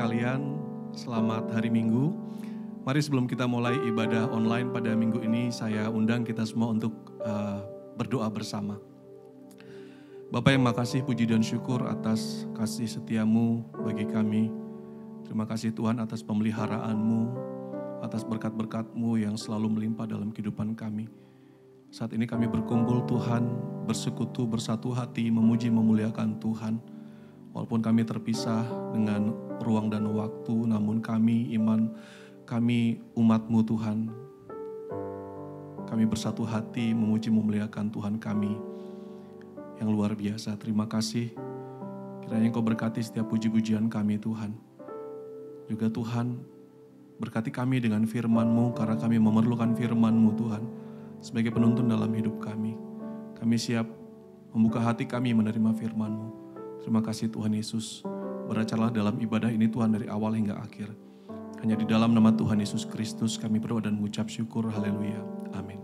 sekalian, selamat hari Minggu. Mari sebelum kita mulai ibadah online pada minggu ini, saya undang kita semua untuk berdoa bersama. Bapa yang makasih, puji dan syukur atas kasih setiamu bagi kami. Terima kasih Tuhan atas pemeliharaanmu, atas berkat-berkat-Mu yang selalu melimpah dalam kehidupan kami. Saat ini kami berkumpul Tuhan, bersekutu, bersatu hati, memuji, memuliakan Tuhan. Walaupun kami terpisah dengan ruang dan waktu, namun kami umat-Mu Tuhan. Kami bersatu hati memuji memuliakan Tuhan kami yang luar biasa. Terima kasih. Kiranya Engkau berkati setiap puji-pujian kami Tuhan. Juga Tuhan berkati kami dengan firman-Mu karena kami memerlukan firman-Mu Tuhan sebagai penuntun dalam hidup kami. Kami siap membuka hati kami menerima firman-Mu. Terima kasih Tuhan Yesus. Beracarlah dalam ibadah ini Tuhan dari awal hingga akhir. Hanya di dalam nama Tuhan Yesus Kristus kami berdoa dan mengucap syukur. Haleluya. Amin.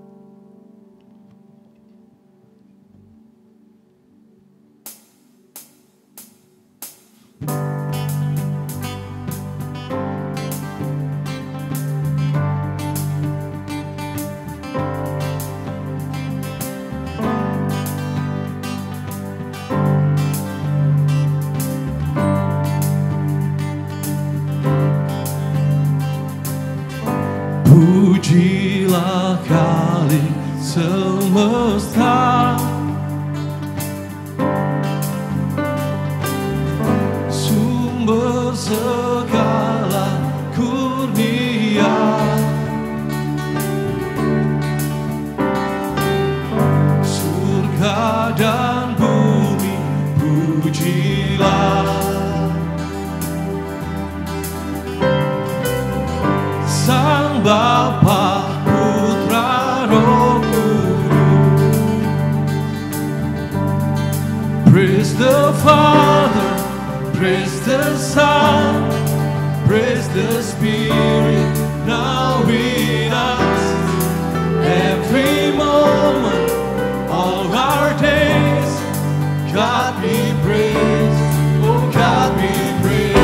Pujilah kali semesta, sumber segala kurnia. Surga dan bumi pujilah. Sang Bapa, Putra, Roh Kudus. Praise the Father, praise the Son, praise the Spirit, now with us. Every moment, all our days, God be praised, oh God be praised.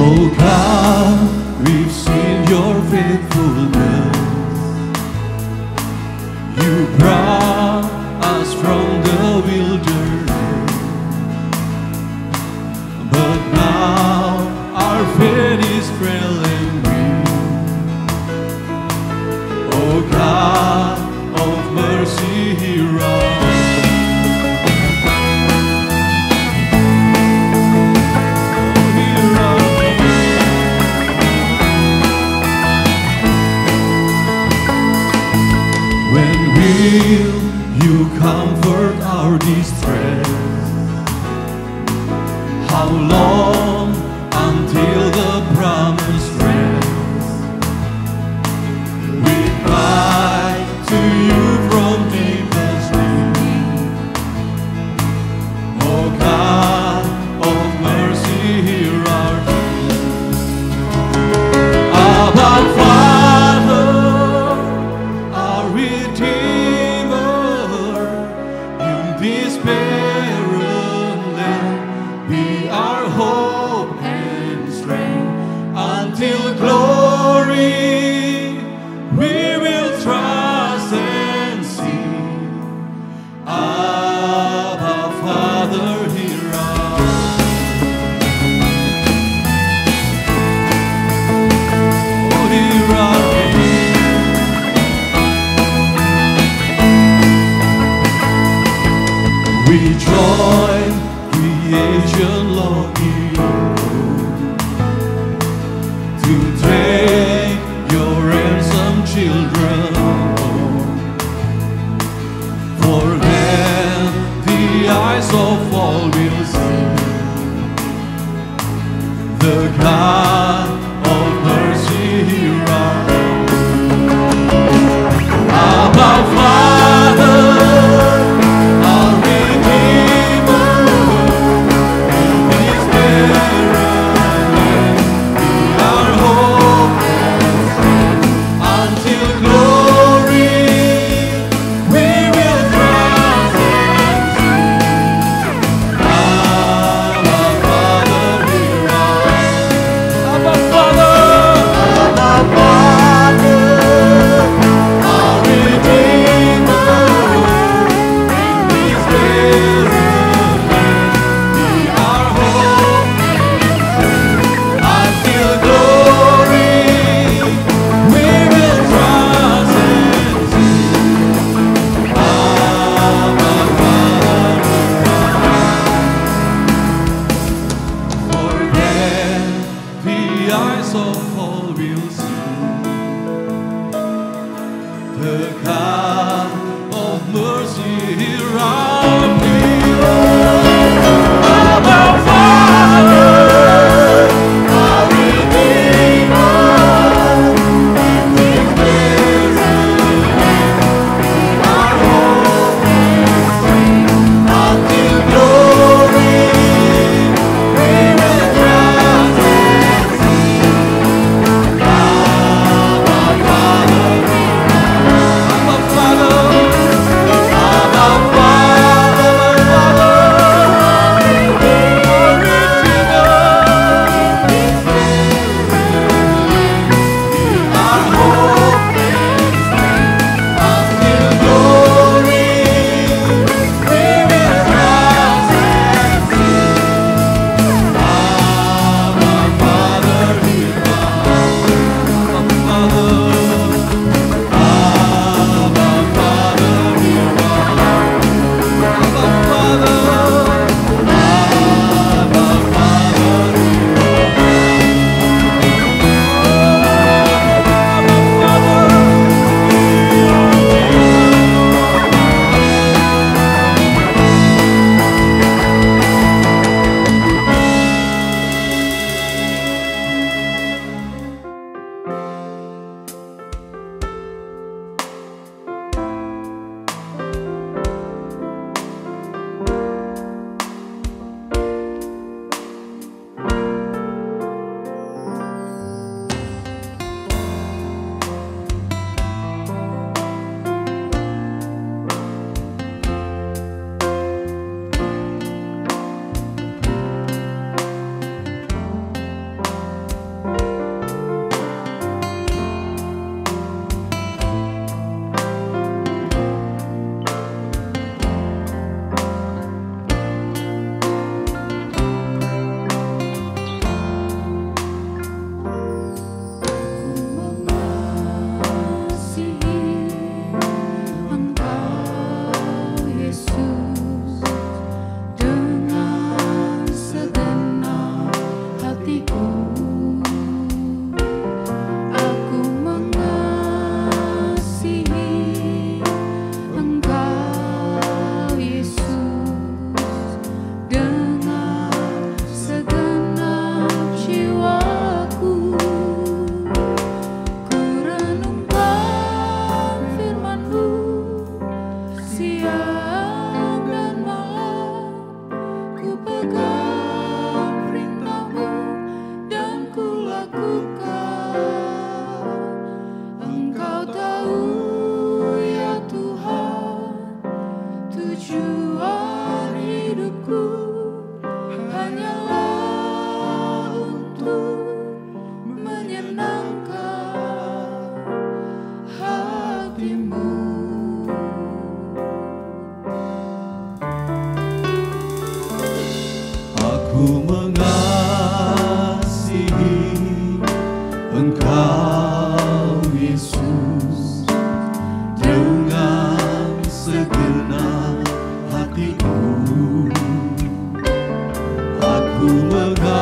Oh God, we've seen your faithfulness. You brought us from the wilderness, but now our faith is frail and weak. Oh God of mercy, hear us. You comfort our distress. How long until the promised rest? We cry to you from deepest deep. Oh God of mercy, hear our plea. Abba Father, our Redeemer, this barren land, be our hope and strength until glory. We will trust and see. Abba Father, hear us. Oh, hear our we join creation longing to take your ransom children home. For then the eyes of all will see the God of mercy, hear us. Abba Father, Aku mengasihi Engkau Yesus dengan segenap hatiku. Aku mengasihi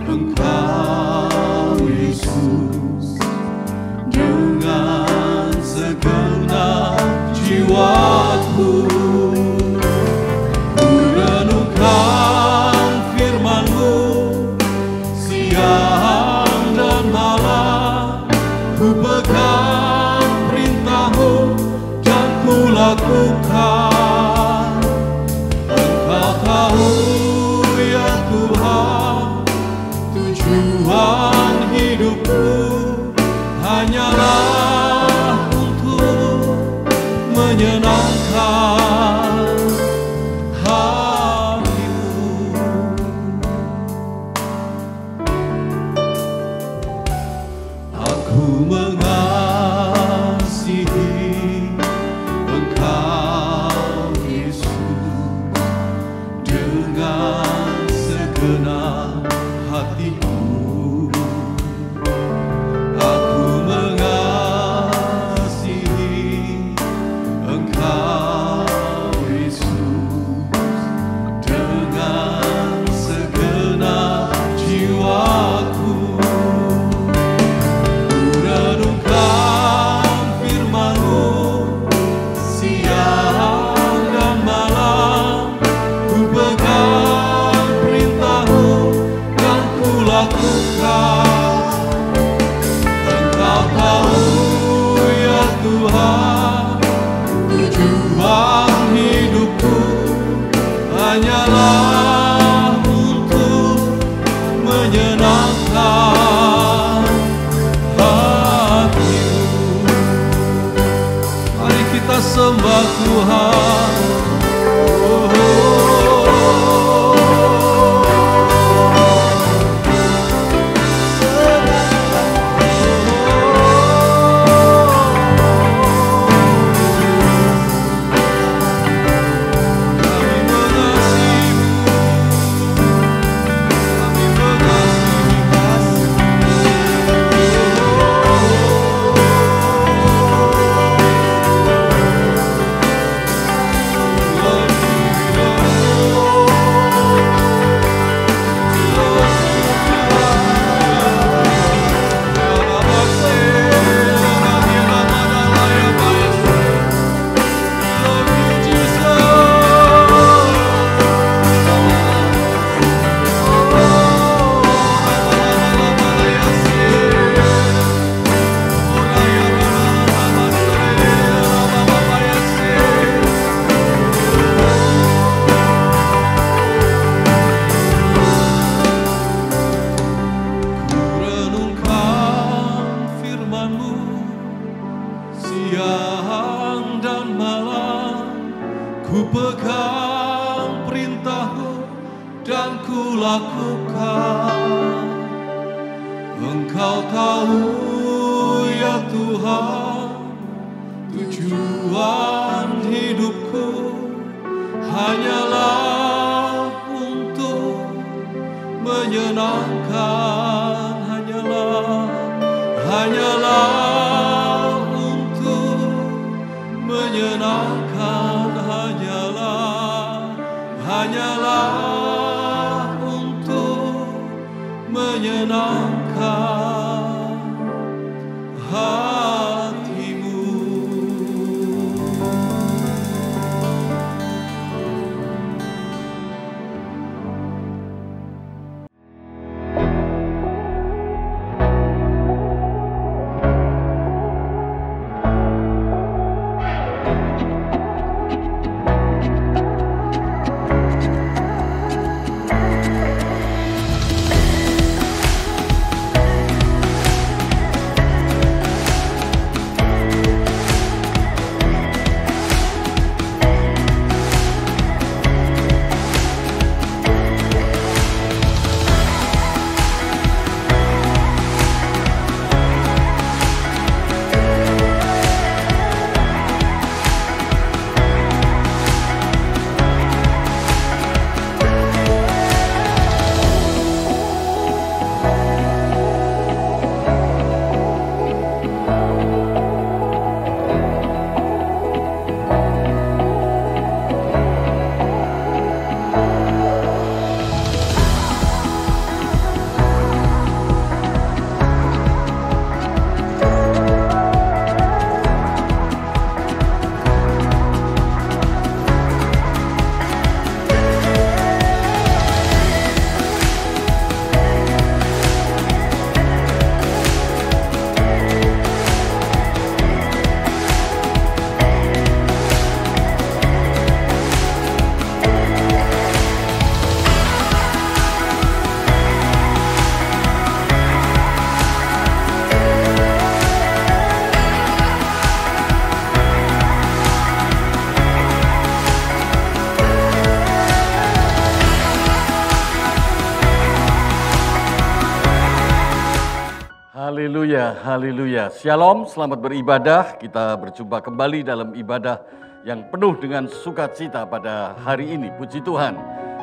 Engkau Yesus dengan segenap jiwaku. Ku renungkan firman-Mu siang dan malam, ku pegang perintah-Mu dan ku lakukan. Engkau tahu ya Tuhan, tujuan hidupku hanyalah untuk menyenangkan hati-Mu. Aku mengasihi Engkau Yesus dengan segenap hatiku. Aku mengasihi Engkau Yesus dengan segenap jiwaku. Ku renungkan firman-Mu siang dan malam, ku pegang perintah-Mu dan ku lakukan. Engkau tahu ya Tuhan, tujuan hidupku hanyalah untuk menyenangkan hati-Mu. Mari kita sembah Tuhan. Siang dan malam, ku pegang perintah-Mu dan ku lakukan. Engkau tahu ya Tuhan, tujuan hidupku hanyalah untuk menyenangkan, hanyalah untuk menyenangkan, hanyalah untuk menyenangkan hati-Mu. haleluya. Shalom, selamat beribadah. Kita berjumpa kembali dalam ibadah yang penuh dengan sukacita pada hari ini. Puji Tuhan.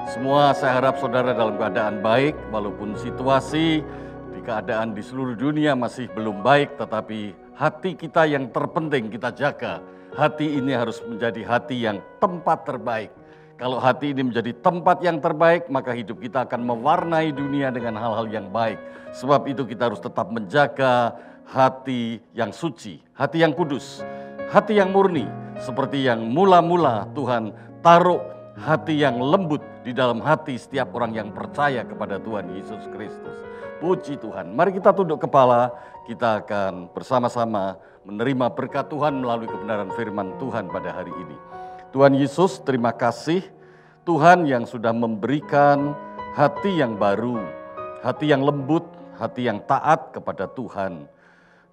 Semua saya harap saudara dalam keadaan baik, walaupun situasi di keadaan di seluruh dunia masih belum baik, tetapi hati kita yang terpenting kita jaga. Hati ini harus menjadi hati yang tempat terbaik. Kalau hati ini menjadi tempat yang terbaik, maka hidup kita akan mewarnai dunia dengan hal-hal yang baik. Sebab itu kita harus tetap menjaga hati yang suci, hati yang kudus, hati yang murni. Seperti yang mula-mula Tuhan taruh hati yang lembut di dalam hati setiap orang yang percaya kepada Tuhan Yesus Kristus. Puji Tuhan. Mari kita tunduk kepala, kita akan bersama-sama menerima berkat Tuhan melalui kebenaran firman Tuhan pada hari ini. Tuhan Yesus, terima kasih Tuhan yang sudah memberikan hati yang baru, hati yang lembut, hati yang taat kepada Tuhan.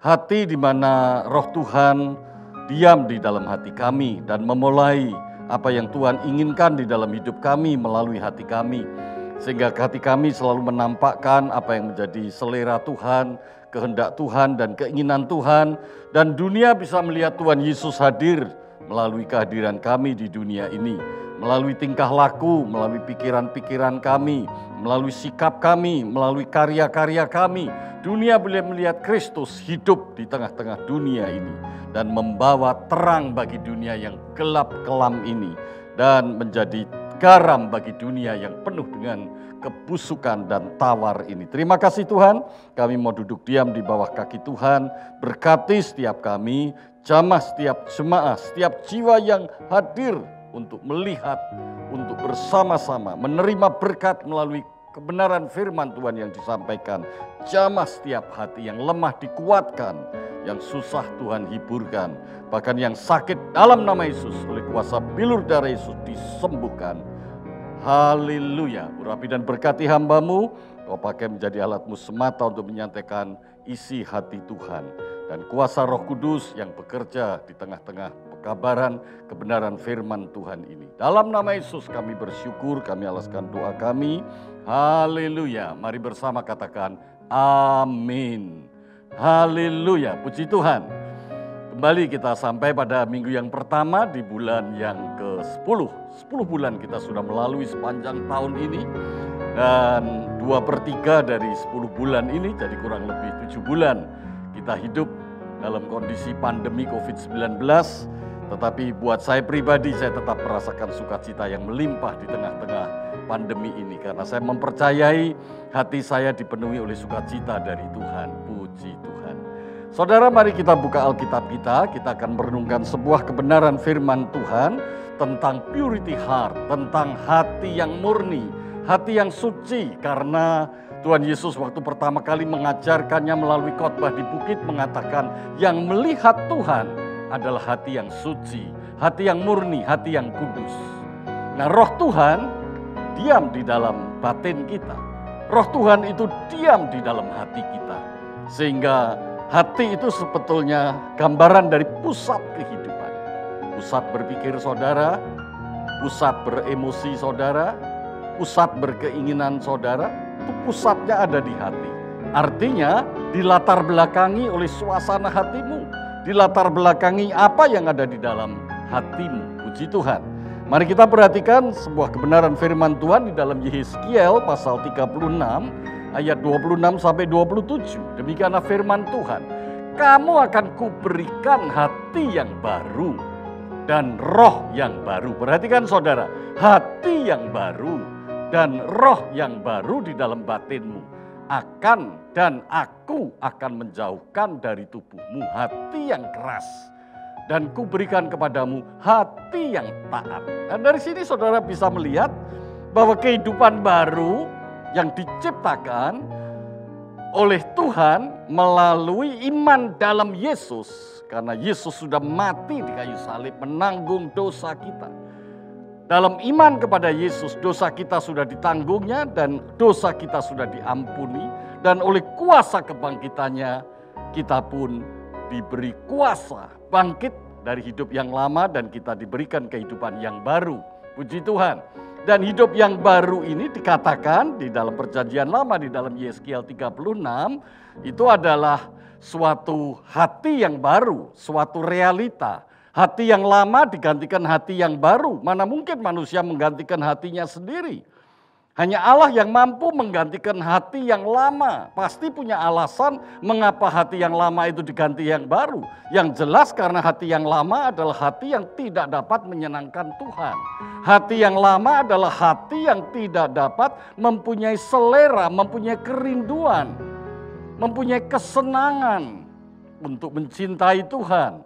Hati di mana Roh Tuhan diam di dalam hati kami dan memulai apa yang Tuhan inginkan di dalam hidup kami melalui hati kami. Sehingga hati kami selalu menampakkan apa yang menjadi selera Tuhan, kehendak Tuhan dan keinginan Tuhan. Dan dunia bisa melihat Tuhan Yesus hadir melalui kehadiran kami di dunia ini, melalui tingkah laku, melalui pikiran-pikiran kami, melalui sikap kami, melalui karya-karya kami. Dunia boleh melihat Kristus hidup di tengah-tengah dunia ini dan membawa terang bagi dunia yang gelap kelam ini dan menjadi garam bagi dunia yang penuh dengan kebusukan dan tawar ini. Terima kasih Tuhan, kami mau duduk diam di bawah kaki Tuhan, berkati setiap kami, jamah setiap jemaah, setiap jiwa yang hadir untuk melihat, untuk bersama-sama menerima berkat melalui kebenaran firman Tuhan yang disampaikan. Jamah setiap hati yang lemah dikuatkan, yang susah Tuhan hiburkan, bahkan yang sakit dalam nama Yesus oleh kuasa bilur darah Yesus disembuhkan. Haleluya. Urapi dan berkati hamba-Mu, Kau pakai menjadi alat-Mu semata untuk menyatakan isi hati Tuhan. Dan kuasa Roh Kudus yang bekerja di tengah-tengah pekabaran kebenaran firman Tuhan ini. Dalam nama Yesus kami bersyukur, kami alaskan doa kami. Haleluya. Mari bersama katakan amin. Haleluya. Puji Tuhan. Kembali kita sampai pada minggu yang pertama di bulan yang ke-10. 10 bulan kita sudah melalui sepanjang tahun ini. Dan 2/3 dari 10 bulan ini, jadi kurang lebih 7 bulan. Kita hidup dalam kondisi pandemi COVID-19. Tetapi buat saya pribadi, saya tetap merasakan sukacita yang melimpah di tengah-tengah pandemi ini. Karena saya mempercayai hati saya dipenuhi oleh sukacita dari Tuhan. Puji Tuhan. Saudara, mari kita buka Alkitab kita akan merenungkan sebuah kebenaran firman Tuhan tentang purity heart, tentang hati yang murni, hati yang suci. Karena Tuhan Yesus waktu pertama kali mengajarkannya melalui khotbah di bukit mengatakan yang melihat Tuhan adalah hati yang suci, hati yang murni, hati yang kudus. Nah, Roh Tuhan diam di dalam batin kita. Roh Tuhan itu diam di dalam hati kita. Sehingga hati itu sebetulnya gambaran dari pusat kehidupan. Pusat berpikir saudara, pusat beremosi saudara, pusat berkeinginan saudara, itu pusatnya ada di hati. Artinya dilatar belakangi oleh suasana hatimu, dilatar belakangi apa yang ada di dalam hatimu. Puji Tuhan. Mari kita perhatikan sebuah kebenaran firman Tuhan di dalam Yehezkiel pasal 36 ayat 26 sampai 27. Demikianlah firman Tuhan. Kamu akan kuberikan hati yang baru dan roh yang baru. Perhatikan saudara, hati yang baru dan roh yang baru di dalam batinmu. Dan aku akan menjauhkan dari tubuhmu hati yang keras. Dan kuberikan kepadamu hati yang taat. Dan dari sini saudara bisa melihat bahwa kehidupan baru yang diciptakan oleh Tuhan melalui iman dalam Yesus. Karena Yesus sudah mati di kayu salib menanggung dosa kita. Dalam iman kepada Yesus, dosa kita sudah ditanggungnya dan dosa kita sudah diampuni. Dan oleh kuasa kebangkitannya, kita pun diberi kuasa bangkit dari hidup yang lama dan kita diberikan kehidupan yang baru. Puji Tuhan. Dan hidup yang baru ini dikatakan di dalam perjanjian lama, di dalam Yehezkiel 36, itu adalah suatu hati yang baru, suatu realita. Hati yang lama digantikan hati yang baru. Mana mungkin manusia menggantikan hatinya sendiri? Hanya Allah yang mampu menggantikan hati yang lama. Pasti punya alasan mengapa hati yang lama itu diganti yang baru. Yang jelas karena hati yang lama adalah hati yang tidak dapat menyenangkan Tuhan. Hati yang lama adalah hati yang tidak dapat mempunyai selera, mempunyai kerinduan, mempunyai kesenangan untuk mencintai Tuhan,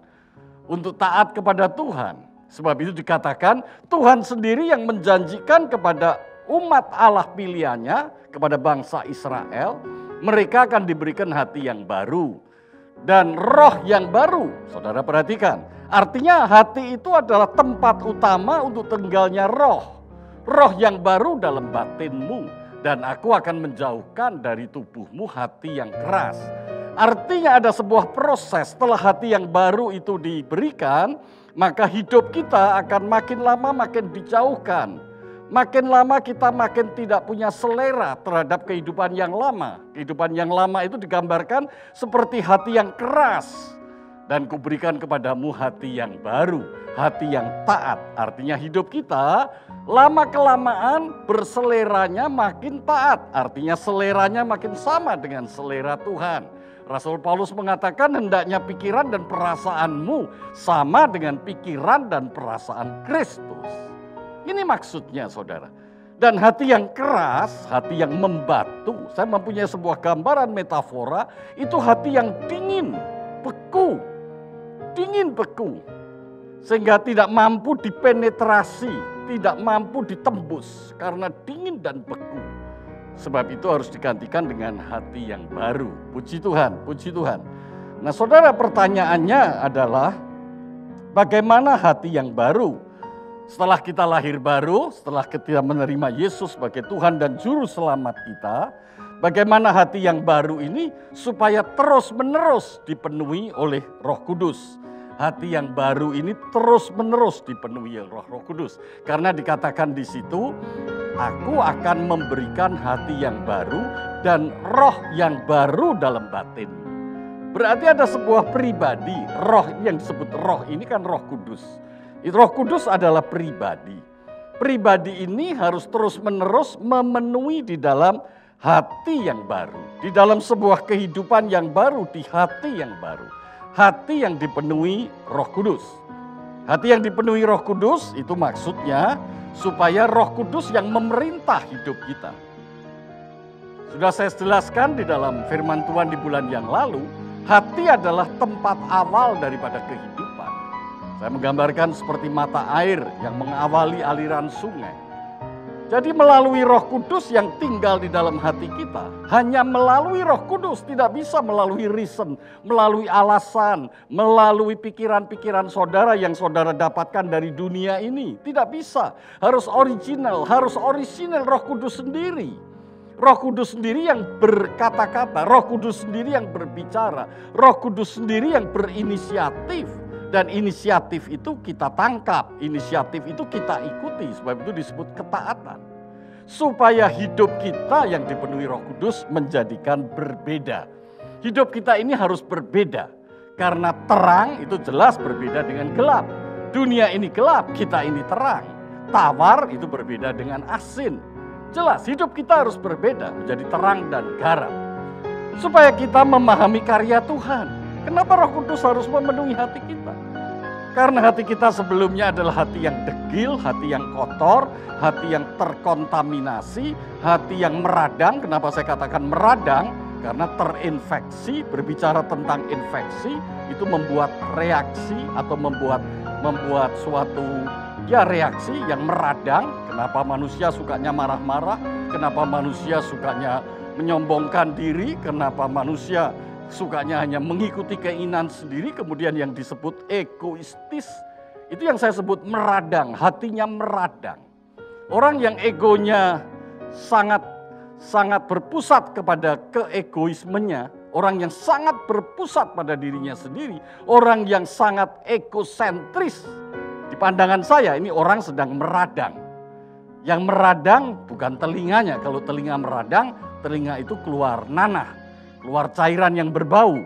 untuk taat kepada Tuhan. Sebab itu dikatakan Tuhan sendiri yang menjanjikan kepada umat Allah pilihannya, kepada bangsa Israel, mereka akan diberikan hati yang baru dan roh yang baru. Saudara perhatikan, artinya hati itu adalah tempat utama untuk tinggalnya roh. Roh yang baru dalam batinmu, dan aku akan menjauhkan dari tubuhmu hati yang keras. Artinya ada sebuah proses setelah hati yang baru itu diberikan, maka hidup kita akan makin lama makin dijauhkan. Makin lama kita makin tidak punya selera terhadap kehidupan yang lama. Kehidupan yang lama itu digambarkan seperti hati yang keras. Dan kuberikan kepadamu hati yang baru, hati yang taat. Artinya hidup kita lama-kelamaan berseleranya makin taat. Artinya seleranya makin sama dengan selera Tuhan. Rasul Paulus mengatakan hendaknya pikiran dan perasaanmu sama dengan pikiran dan perasaan Kristus. Ini maksudnya saudara. Dan hati yang keras, hati yang membatu. Saya mempunyai sebuah gambaran metafora. Itu hati yang dingin, beku. Dingin beku. Sehingga tidak mampu dipenetrasi, tidak mampu ditembus. Karena dingin dan beku. Sebab itu harus digantikan dengan hati yang baru. Puji Tuhan, puji Tuhan. Nah saudara, pertanyaannya adalah bagaimana hati yang baru? Setelah kita lahir baru, setelah kita menerima Yesus sebagai Tuhan dan Juru Selamat kita, bagaimana hati yang baru ini supaya terus-menerus dipenuhi oleh Roh Kudus. Hati yang baru ini terus-menerus dipenuhi oleh Roh Kudus. Karena dikatakan di situ, aku akan memberikan hati yang baru dan roh yang baru dalam batin. Berarti ada sebuah pribadi, roh yang disebut roh ini kan Roh Kudus. Roh Kudus adalah pribadi. Pribadi ini harus terus-menerus memenuhi di dalam hati yang baru. Di dalam sebuah kehidupan yang baru, di hati yang baru. Hati yang dipenuhi Roh Kudus. Hati yang dipenuhi Roh Kudus itu maksudnya supaya Roh Kudus yang memerintah hidup kita. Sudah saya jelaskan di dalam firman Tuhan di bulan yang lalu, hati adalah tempat awal daripada kehidupan. Saya menggambarkan seperti mata air yang mengawali aliran sungai. Jadi melalui Roh Kudus yang tinggal di dalam hati kita, hanya melalui Roh Kudus, tidak bisa melalui reason, melalui alasan, melalui pikiran-pikiran saudara yang saudara dapatkan dari dunia ini. Tidak bisa, harus original Roh Kudus sendiri. Roh Kudus sendiri yang berkata-kata, Roh Kudus sendiri yang berbicara, Roh Kudus sendiri yang berinisiatif. Dan inisiatif itu kita tangkap, inisiatif itu kita ikuti, sebab itu disebut ketaatan. Supaya hidup kita yang dipenuhi Roh Kudus menjadikan berbeda. Hidup kita ini harus berbeda, karena terang itu jelas berbeda dengan gelap. Dunia ini gelap, kita ini terang. Tawar itu berbeda dengan asin. Jelas hidup kita harus berbeda, menjadi terang dan garam. Supaya kita memahami karya Tuhan. Kenapa Roh Kudus harus memenuhi hati kita? Karena hati kita sebelumnya adalah hati yang degil, hati yang kotor, hati yang terkontaminasi, hati yang meradang. Kenapa saya katakan meradang? Karena terinfeksi. Berbicara tentang infeksi itu membuat reaksi atau membuat suatu reaksi yang meradang. Kenapa manusia sukanya marah-marah? Kenapa manusia sukanya menyombongkan diri? Kenapa manusia sukanya hanya mengikuti keinginan sendiri, kemudian yang disebut egoistis. Itu yang saya sebut meradang, hatinya meradang. Orang yang egonya sangat berpusat kepada keegoismenya, orang yang sangat berpusat pada dirinya sendiri, orang yang sangat egosentris. Di pandangan saya ini orang sedang meradang. Yang meradang bukan telinganya, kalau telinga meradang, telinga itu keluar nanah. Keluar cairan yang berbau.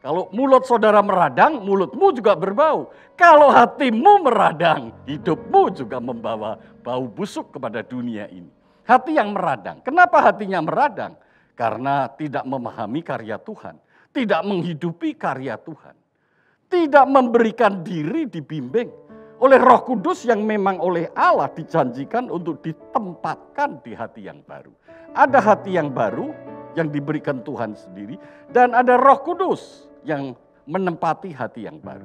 Kalau mulut saudara meradang, mulutmu juga berbau. Kalau hatimu meradang, hidupmu juga membawa bau busuk kepada dunia ini. Hati yang meradang. Kenapa hatinya meradang? Karena tidak memahami karya Tuhan. Tidak menghidupi karya Tuhan. Tidak memberikan diri dibimbing oleh Roh Kudus yang memang oleh Allah dijanjikan untuk ditempatkan di hati yang baru. Ada hati yang baru yang diberikan Tuhan sendiri, dan ada Roh Kudus yang menempati hati yang baru.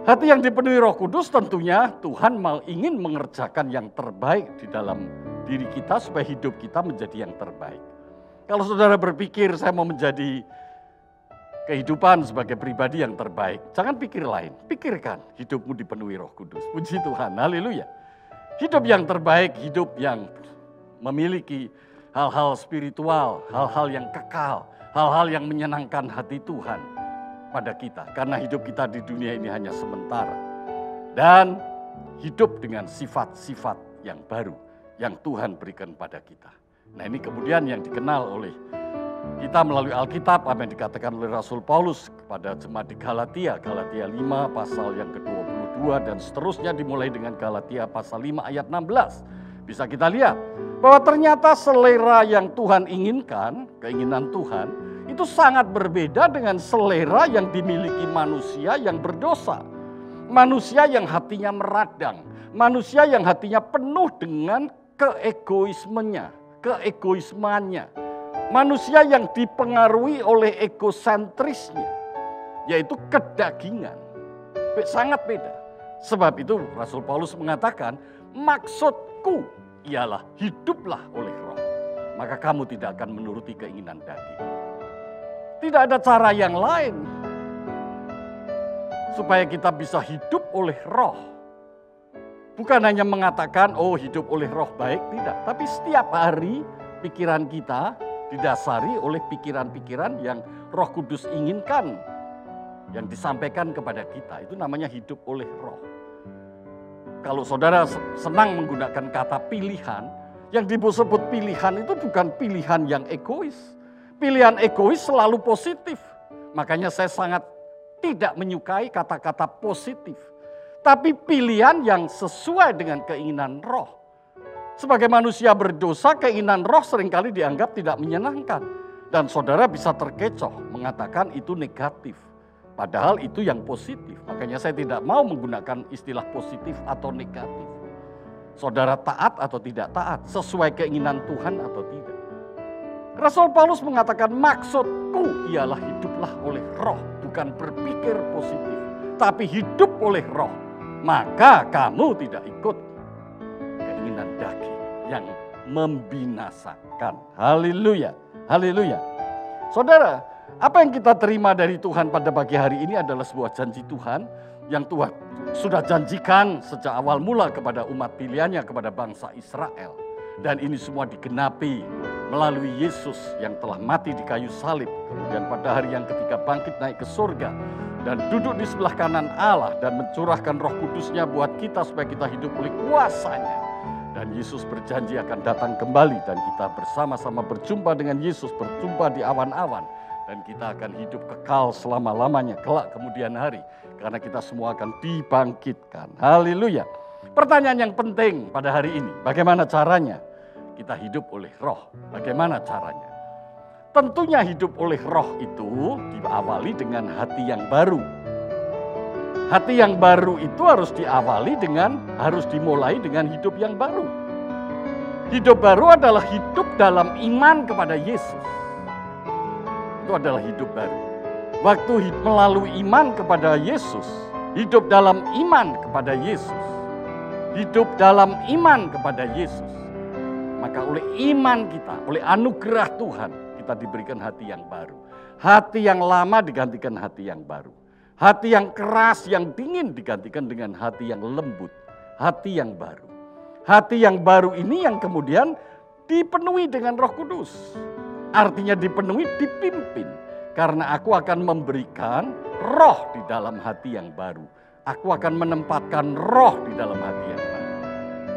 Hati yang dipenuhi Roh Kudus tentunya Tuhan ingin mengerjakan yang terbaik di dalam diri kita supaya hidup kita menjadi yang terbaik. Kalau saudara berpikir saya mau menjadi kehidupan sebagai pribadi yang terbaik, jangan pikir lain. Pikirkan hidupmu dipenuhi Roh Kudus. Puji Tuhan, haleluya. Hidup yang terbaik, hidup yang memiliki hal-hal spiritual, hal-hal yang kekal, hal-hal yang menyenangkan hati Tuhan pada kita. Karena hidup kita di dunia ini hanya sementara. Dan hidup dengan sifat-sifat yang baru yang Tuhan berikan pada kita. Nah, ini kemudian yang dikenal oleh kita melalui Alkitab, apa yang dikatakan oleh Rasul Paulus kepada jemaat di Galatia. Galatia 5 pasal yang ke-22 dan seterusnya dimulai dengan Galatia pasal 5 ayat 16. Bisa kita lihat bahwa ternyata selera yang Tuhan inginkan, keinginan Tuhan, itu sangat berbeda dengan selera yang dimiliki manusia yang berdosa. Manusia yang hatinya meradang, manusia yang hatinya penuh dengan keegoismennya, keegoismannya. Manusia yang dipengaruhi oleh egosentrisnya, yaitu kedagingan. Sangat beda. Sebab itu Rasul Paulus mengatakan, maksudku ialah hiduplah oleh Roh, maka kamu tidak akan menuruti keinginan daging. Tidak ada cara yang lain supaya kita bisa hidup oleh Roh. Bukan hanya mengatakan, oh hidup oleh Roh baik, tidak. Tapi setiap hari pikiran kita didasari oleh pikiran-pikiran yang Roh Kudus inginkan, yang disampaikan kepada kita. Itu namanya hidup oleh Roh. Kalau saudara senang menggunakan kata pilihan, yang disebut pilihan itu bukan pilihan yang egois. Pilihan egois selalu positif. Makanya saya sangat tidak menyukai kata-kata positif. Tapi pilihan yang sesuai dengan keinginan Roh. Sebagai manusia berdosa, keinginan Roh seringkali dianggap tidak menyenangkan. Dan saudara bisa terkecoh mengatakan itu negatif. Padahal itu yang positif. Makanya saya tidak mau menggunakan istilah positif atau negatif. Saudara taat atau tidak taat, sesuai keinginan Tuhan atau tidak. Rasul Paulus mengatakan maksudku ialah hiduplah oleh Roh. Bukan berpikir positif, tapi hidup oleh Roh. Maka kamu tidak ikut keinginan daging yang membinasakan. Haleluya, haleluya. Saudara, apa yang kita terima dari Tuhan pada pagi hari ini adalah sebuah janji Tuhan yang Tuhan sudah janjikan sejak awal mula kepada umat pilihannya, kepada bangsa Israel. Dan ini semua digenapi melalui Yesus yang telah mati di kayu salib. Kemudian pada hari yang ketiga bangkit naik ke surga dan duduk di sebelah kanan Allah dan mencurahkan Roh Kudusnya buat kita supaya kita hidup oleh kuasanya. Dan Yesus berjanji akan datang kembali dan kita bersama-sama berjumpa dengan Yesus, berjumpa di awan-awan. Dan kita akan hidup kekal selama-lamanya kelak kemudian hari. Karena kita semua akan dibangkitkan. Haleluya. Pertanyaan yang penting pada hari ini, bagaimana caranya kita hidup oleh Roh? Bagaimana caranya? Tentunya hidup oleh Roh itu diawali dengan hati yang baru. Hati yang baru itu harus dimulai dengan hidup yang baru. Hidup baru adalah hidup dalam iman kepada Yesus. Itu adalah hidup baru. Waktu melalui iman kepada Yesus, hidup dalam iman kepada Yesus, hidup dalam iman kepada Yesus, maka oleh iman kita, oleh anugerah Tuhan, kita diberikan hati yang baru. Hati yang lama digantikan hati yang baru. Hati yang keras, yang dingin digantikan dengan hati yang lembut. Hati yang baru. Hati yang baru ini yang kemudian dipenuhi dengan Roh Kudus. Artinya dipenuhi, dipimpin. Karena aku akan memberikan roh di dalam hati yang baru. Aku akan menempatkan roh di dalam hati yang baru.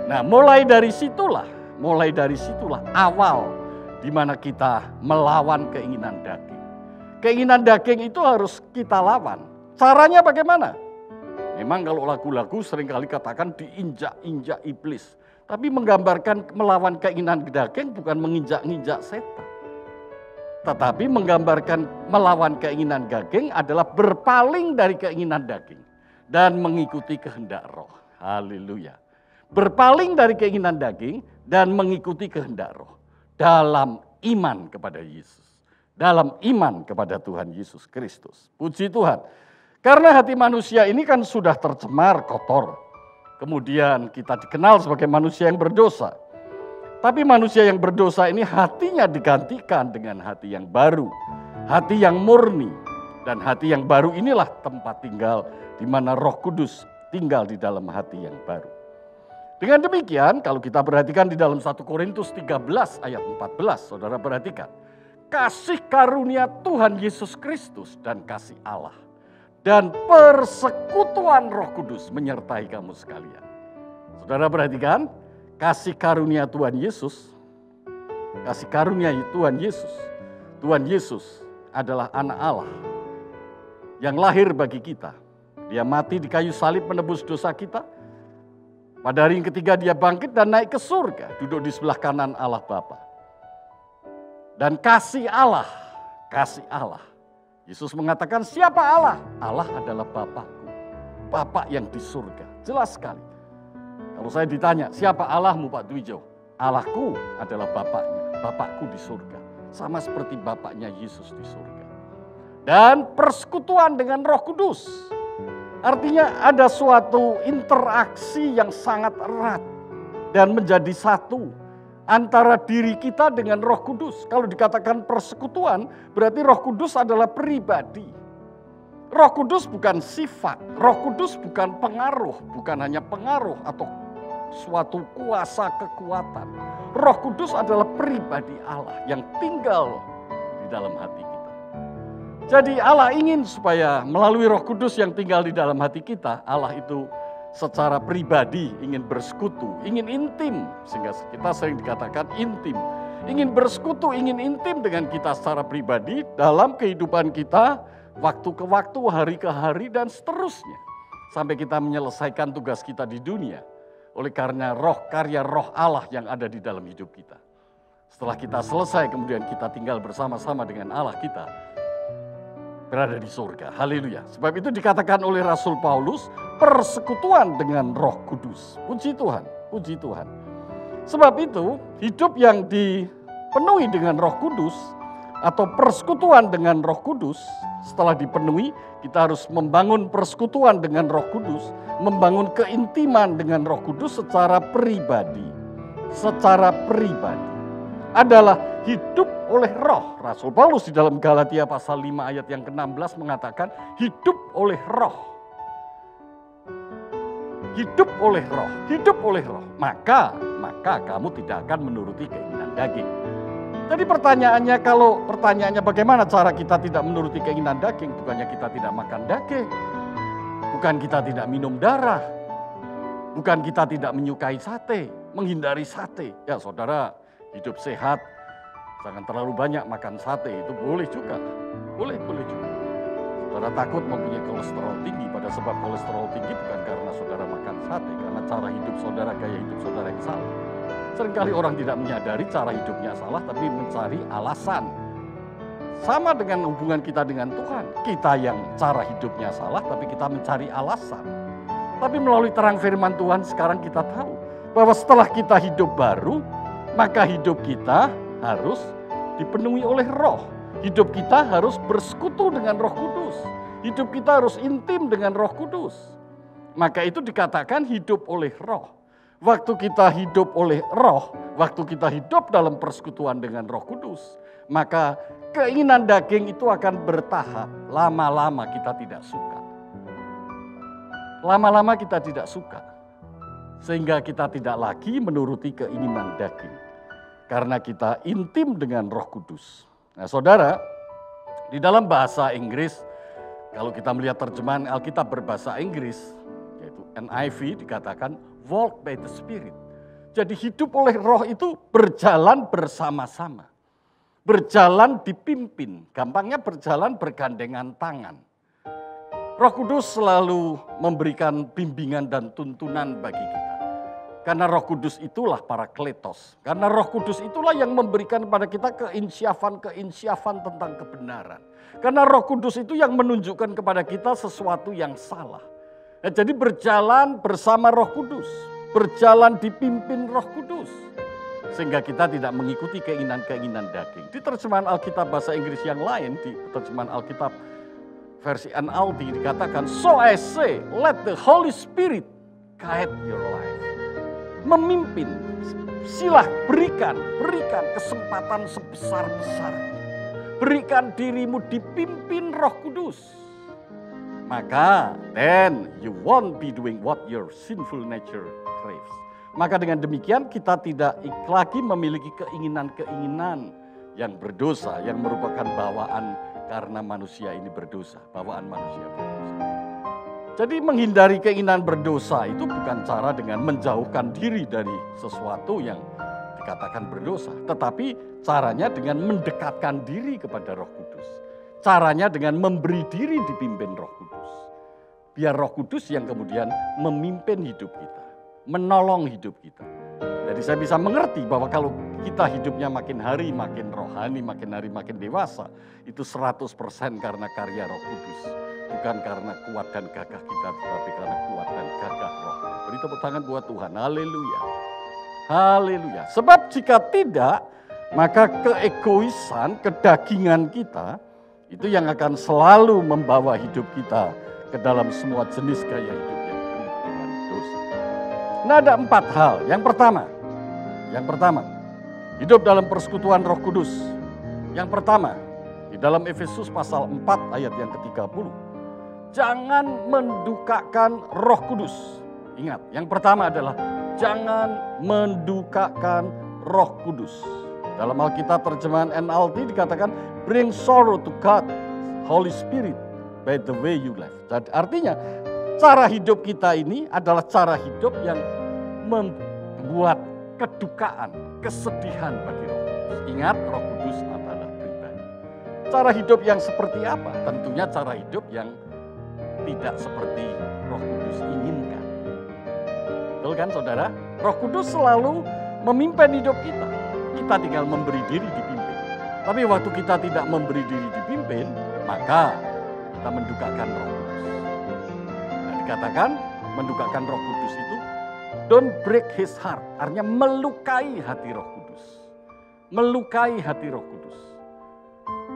Nah, mulai dari situlah awal di mana kita melawan keinginan daging. Keinginan daging itu harus kita lawan. Caranya bagaimana? Memang kalau lagu-lagu seringkali katakan diinjak-injak iblis. Tapi menggambarkan melawan keinginan daging bukan menginjak-injak setan. Tetapi menggambarkan melawan keinginan daging adalah berpaling dari keinginan daging. Dan mengikuti kehendak roh. Haleluya. Berpaling dari keinginan daging dan mengikuti kehendak roh. Dalam iman kepada Yesus. Dalam iman kepada Tuhan Yesus Kristus. Puji Tuhan. Karena hati manusia ini kan sudah tercemar, kotor. Kemudian kita dikenal sebagai manusia yang berdosa. Tapi manusia yang berdosa ini hatinya digantikan dengan hati yang baru. Hati yang murni. Dan hati yang baru inilah tempat tinggal di mana Roh Kudus tinggal di dalam hati yang baru. Dengan demikian, kalau kita perhatikan di dalam 1 Korintus 13 ayat 14, saudara perhatikan. Kasih karunia Tuhan Yesus Kristus dan kasih Allah. Dan persekutuan Roh Kudus menyertai kamu sekalian. Saudara perhatikan, kasih karunia Tuhan Yesus. Kasih karunia Tuhan Yesus. Tuhan Yesus adalah anak Allah yang lahir bagi kita. Dia mati di kayu salib menebus dosa kita. Pada hari yang ketiga dia bangkit dan naik ke surga. Duduk di sebelah kanan Allah Bapa. Dan kasih Allah. Yesus mengatakan siapa Allah? Allah adalah Bapakku. Bapak yang di surga. Jelas sekali. Kalau saya ditanya siapa Allahmu Pak Dwijo? Allahku adalah Bapaknya. Bapakku di surga. Sama seperti Bapaknya Yesus di surga. Dan persekutuan dengan Roh Kudus. Artinya ada suatu interaksi yang sangat erat. Dan menjadi satu. Antara diri kita dengan Roh Kudus. Kalau dikatakan persekutuan, berarti Roh Kudus adalah pribadi. Roh Kudus bukan sifat, Roh Kudus bukan pengaruh, bukan hanya pengaruh atau suatu kuasa kekuatan. Roh Kudus adalah pribadi Allah yang tinggal di dalam hati kita. Jadi Allah ingin supaya melalui Roh Kudus yang tinggal di dalam hati kita, Allah itu secara pribadi ingin bersekutu, ingin intim. Sehingga kita sering dikatakan intim. Ingin bersekutu, ingin intim dengan kita secara pribadi dalam kehidupan kita, waktu ke waktu, hari ke hari, dan seterusnya. Sampai kita menyelesaikan tugas kita di dunia. Oleh karena karya roh Allah yang ada di dalam hidup kita. Setelah kita selesai, kemudian kita tinggal bersama-sama dengan Allah kita. Berada di surga. Haleluya. Sebab itu dikatakan oleh Rasul Paulus, persekutuan dengan Roh Kudus. Puji Tuhan, puji Tuhan. Sebab itu, hidup yang dipenuhi dengan Roh Kudus atau persekutuan dengan Roh Kudus, setelah dipenuhi, kita harus membangun persekutuan dengan Roh Kudus, membangun keintiman dengan Roh Kudus secara pribadi. Secara pribadi. Adalah hidup oleh roh. Rasul Paulus di dalam Galatia pasal 5 ayat yang ke-16 mengatakan hidup oleh roh. Hidup oleh roh, hidup oleh roh. Maka kamu tidak akan menuruti keinginan daging. Jadi pertanyaannya bagaimana cara kita tidak menuruti keinginan daging? Bukannya kita tidak makan daging. Bukan kita tidak minum darah. Bukan kita tidak menyukai sate, menghindari sate. Ya saudara, hidup sehat, jangan terlalu banyak makan sate, itu boleh juga. Boleh juga. Saudara takut mempunyai kolesterol tinggi, pada sebab kolesterol tinggi bukan karena saudara makan sate, karena cara hidup saudara, gaya hidup saudara yang salah. Seringkali orang tidak menyadari cara hidupnya salah, tapi mencari alasan. Sama dengan hubungan kita dengan Tuhan. Kita yang cara hidupnya salah, tapi kita mencari alasan. Tapi melalui terang firman Tuhan sekarang kita tahu bahwa setelah kita hidup baru, maka hidup kita harus dipenuhi oleh roh. Hidup kita harus bersekutu dengan Roh Kudus. Hidup kita harus intim dengan Roh Kudus. Maka itu dikatakan hidup oleh roh. Waktu kita hidup oleh roh, waktu kita hidup dalam persekutuan dengan Roh Kudus, maka keinginan daging itu akan bertahap. Lama-lama kita tidak suka. Lama-lama kita tidak suka. Sehingga kita tidak lagi menuruti keinginan daging. Karena kita intim dengan Roh Kudus. Nah saudara, di dalam bahasa Inggris, kalau kita melihat terjemahan Alkitab berbahasa Inggris, yaitu NIV dikatakan walk by the Spirit. Jadi hidup oleh roh itu berjalan bersama-sama. berjalan dipimpin, gampangnya berjalan bergandengan tangan. Roh Kudus selalu memberikan bimbingan dan tuntunan bagi kita. Karena Roh Kudus itulah Parakletos. Karena Roh Kudus itulah yang memberikan kepada kita keinsyafan tentang kebenaran. Karena Roh Kudus itu yang menunjukkan kepada kita sesuatu yang salah. Nah, jadi berjalan bersama Roh Kudus, berjalan dipimpin Roh Kudus. Sehingga kita tidak mengikuti keinginan-keinginan daging. Di terjemahan Alkitab bahasa Inggris yang lain, di terjemahan Alkitab versi NLT dikatakan, so I say, let the Holy Spirit guide your life. Memimpin, silah berikan kesempatan sebesar-besarnya. Berikan dirimu dipimpin Roh Kudus. Maka, then you won't be doing what your sinful nature craves. Maka dengan demikian kita tidak lagi memiliki keinginan-keinginan yang berdosa, yang merupakan bawaan karena manusia ini berdosa, bawaan manusia berdosa. Jadi menghindari keinginan berdosa itu bukan cara dengan menjauhkan diri dari sesuatu yang dikatakan berdosa. Tetapi caranya dengan mendekatkan diri kepada Roh Kudus. Caranya dengan memberi diri dipimpin Roh Kudus. Biar Roh Kudus yang kemudian memimpin hidup kita, menolong hidup kita. Jadi saya bisa mengerti bahwa kalau kita hidupnya makin hari makin rohani, makin hari makin dewasa, itu 100% karena karya Roh Kudus. Bukan karena kuat dan gagah kita, tetapi karena kuat dan gagah Roh. Beri tepuk tangan buat Tuhan. Haleluya. Haleluya. Sebab jika tidak, maka keegoisan, kedagingan kita, itu yang akan selalu membawa hidup kita ke dalam semua jenis gaya hidup yang penuh dengan dosa. Nah, ada 4 hal. Yang pertama, hidup dalam persekutuan Roh Kudus. Yang pertama, di dalam Efesus pasal 4 ayat yang ke-30. Jangan mendukakan Roh Kudus. Ingat, yang pertama adalah jangan mendukakan Roh Kudus. Dalam Alkitab terjemahan NLT dikatakan, bring sorrow to God, Holy Spirit, by the way you live. Jadi artinya, cara hidup kita ini adalah cara hidup yang membuat kedukaan, kesedihan bagi Roh Kudus. Ingat, Roh Kudus adalah pribadi. Cara hidup yang seperti apa? Tentunya cara hidup yang tidak seperti Roh Kudus inginkan. Betul kan saudara? Roh Kudus selalu memimpin hidup kita. Kita tinggal memberi diri dipimpin. Tapi waktu kita tidak memberi diri dipimpin, maka kita mendukakan Roh Kudus. Nah, dikatakan mendukakan Roh Kudus itu don't break his heart. Artinya melukai hati Roh Kudus. Melukai hati Roh Kudus.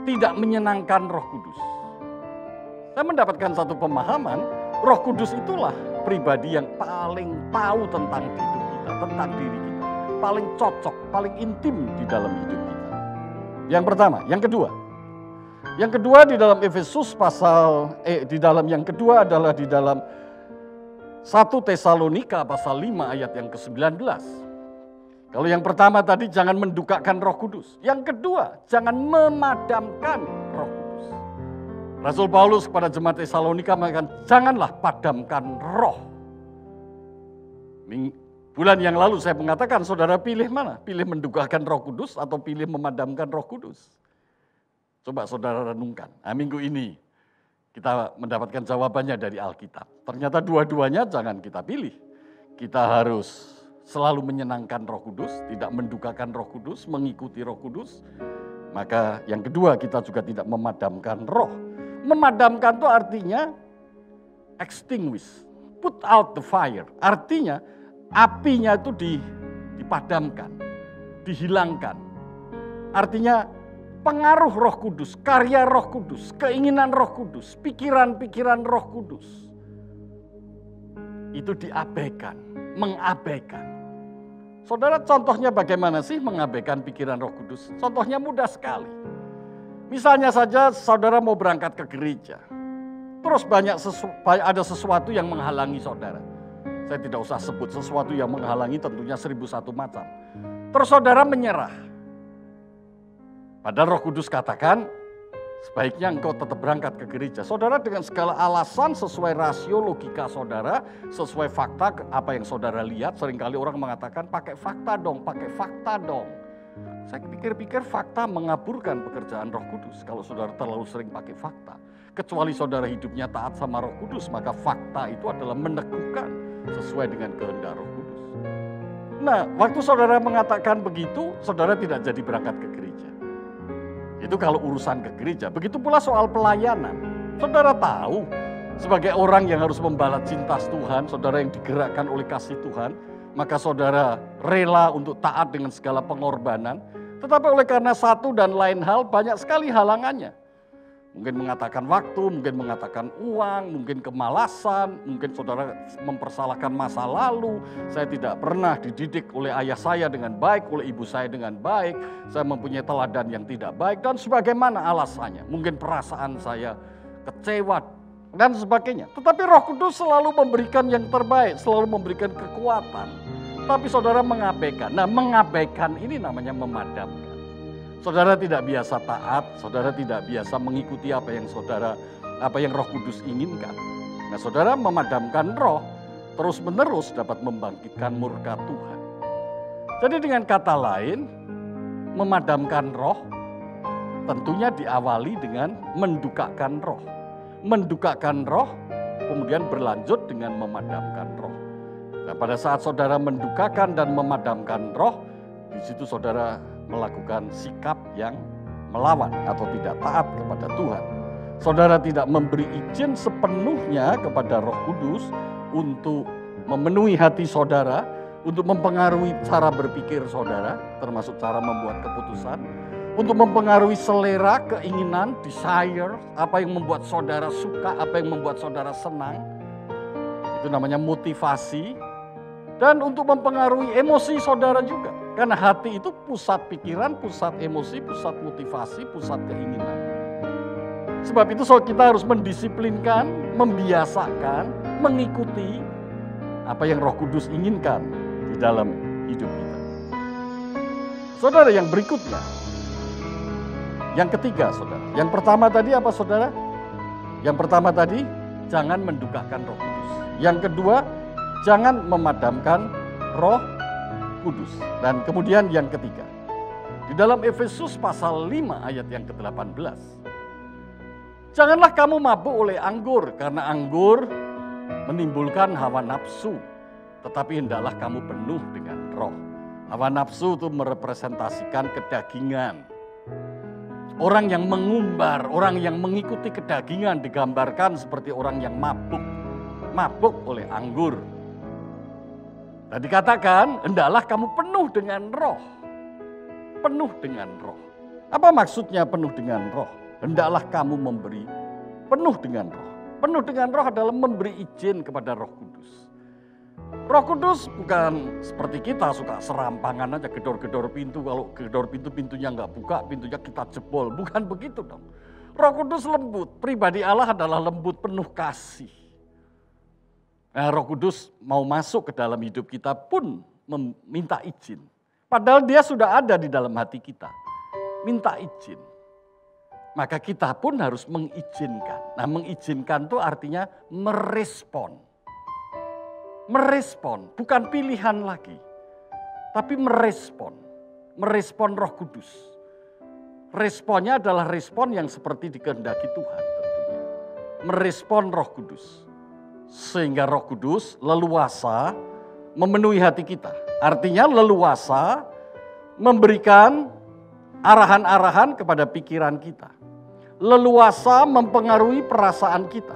Tidak menyenangkan Roh Kudus. Saya mendapatkan satu pemahaman, Roh Kudus itulah pribadi yang paling tahu tentang hidup kita, tentang diri kita. Paling cocok, paling intim di dalam hidup kita. Yang pertama, yang kedua. Yang kedua di dalam Efesus yang kedua adalah di dalam 1 Tesalonika pasal 5 ayat yang ke-19. Kalau yang pertama tadi jangan mendukakan Roh Kudus. Yang kedua, jangan memadamkan Roh Kudus. Rasul Paulus kepada jemaat Tesalonika mengatakan, janganlah padamkan roh. Bulan yang lalu saya mengatakan, saudara pilih mana? Pilih mendukakan Roh Kudus atau pilih memadamkan Roh Kudus? Coba saudara renungkan. Nah, minggu ini kita mendapatkan jawabannya dari Alkitab. Ternyata dua-duanya jangan kita pilih. Kita harus selalu menyenangkan Roh Kudus, tidak mendukakan Roh Kudus, mengikuti Roh Kudus. Maka yang kedua, kita juga tidak memadamkan roh. Memadamkan itu artinya extinguish, put out the fire. Artinya apinya itu dipadamkan, dihilangkan. Artinya pengaruh Roh Kudus, karya Roh Kudus, keinginan Roh Kudus, pikiran-pikiran Roh Kudus. Itu diabaikan, mengabaikan. Saudara, contohnya bagaimana sih mengabaikan pikiran Roh Kudus? Contohnya mudah sekali. Misalnya saja saudara mau berangkat ke gereja, terus ada sesuatu yang menghalangi saudara. Saya tidak usah sebut sesuatu yang menghalangi, tentunya 1001 macam. Terus saudara menyerah. Padahal Roh Kudus katakan, sebaiknya engkau tetap berangkat ke gereja. Saudara dengan segala alasan sesuai rasio logika saudara, sesuai fakta apa yang saudara lihat, seringkali orang mengatakan pakai fakta dong, pakai fakta dong. Saya pikir-pikir fakta mengaburkan pekerjaan Roh Kudus kalau saudara terlalu sering pakai fakta. Kecuali saudara hidupnya taat sama Roh Kudus, maka fakta itu adalah meneguhkan sesuai dengan kehendak Roh Kudus. Nah, waktu saudara mengatakan begitu, saudara tidak jadi berangkat ke gereja. Itu kalau urusan ke gereja. Begitu pula soal pelayanan. Saudara tahu, sebagai orang yang harus membalas cinta Tuhan, saudara yang digerakkan oleh kasih Tuhan, maka saudara rela untuk taat dengan segala pengorbanan. Tetapi oleh karena satu dan lain hal, banyak sekali halangannya. Mungkin mengatakan waktu, mungkin mengatakan uang, mungkin kemalasan, mungkin saudara mempersalahkan masa lalu. Saya tidak pernah dididik oleh ayah saya dengan baik, oleh ibu saya dengan baik. Saya mempunyai teladan yang tidak baik dan sebagaimana alasannya. Mungkin perasaan saya kecewa dan sebagainya. Tetapi Roh Kudus selalu memberikan yang terbaik, selalu memberikan kekuatan. Tapi saudara mengabaikan. Nah, mengabaikan ini namanya memadamkan. Saudara tidak biasa taat, saudara tidak biasa mengikuti apa yang Roh Kudus inginkan. Nah, saudara memadamkan roh, terus-menerus dapat membangkitkan murka Tuhan. Jadi dengan kata lain, memadamkan roh tentunya diawali dengan mendukakan roh. Mendukakan roh, kemudian berlanjut dengan memadamkan roh. Nah, pada saat saudara mendukakan dan memadamkan roh, di situ saudara melakukan sikap yang melawan atau tidak taat kepada Tuhan. Saudara tidak memberi izin sepenuhnya kepada Roh Kudus untuk memenuhi hati saudara, untuk mempengaruhi cara berpikir saudara, termasuk cara membuat keputusan, untuk mempengaruhi selera, keinginan, desire, apa yang membuat saudara suka, apa yang membuat saudara senang. Itu namanya motivasi. Dan untuk mempengaruhi emosi saudara juga. Karena hati itu pusat pikiran, pusat emosi, pusat motivasi, pusat keinginan. Sebab itu kita harus mendisiplinkan, membiasakan, mengikuti apa yang Roh Kudus inginkan di dalam hidup kita. Saudara, yang berikutnya. Yang ketiga, saudara. Yang pertama tadi apa, saudara? Yang pertama tadi, jangan mendukakan Roh Kudus. Yang kedua, jangan memadamkan Roh Kudus. Dan kemudian yang ketiga, di dalam Efesus pasal 5 ayat yang ke-18. Janganlah kamu mabuk oleh anggur, karena anggur menimbulkan hawa nafsu. Tetapi hendaklah kamu penuh dengan roh. Hawa nafsu itu merepresentasikan kedagingan. Orang yang mengumbar, orang yang mengikuti kedagingan digambarkan seperti orang yang mabuk. Mabuk oleh anggur. Dan dikatakan, hendaklah kamu penuh dengan roh. Penuh dengan roh. Apa maksudnya penuh dengan roh? Hendaklah kamu memberi penuh dengan roh. Penuh dengan roh adalah memberi izin kepada Roh Kudus. Roh Kudus bukan seperti kita suka serampangan aja, gedor-gedor pintu. Kalau gedor pintu, pintunya nggak buka, pintunya kita jebol. Bukan begitu dong. Roh Kudus lembut. Pribadi Allah adalah lembut, penuh kasih. Nah, Roh Kudus mau masuk ke dalam hidup kita pun meminta izin. Padahal dia sudah ada di dalam hati kita. Minta izin. Maka kita pun harus mengizinkan. Nah, mengizinkan itu artinya merespon. Merespon, bukan pilihan lagi. Tapi merespon. Merespon Roh Kudus. Responnya adalah respon yang seperti dikehendaki Tuhan tentunya. Merespon Roh Kudus. Sehingga Roh Kudus leluasa memenuhi hati kita. Artinya leluasa memberikan arahan-arahan kepada pikiran kita. Leluasa mempengaruhi perasaan kita.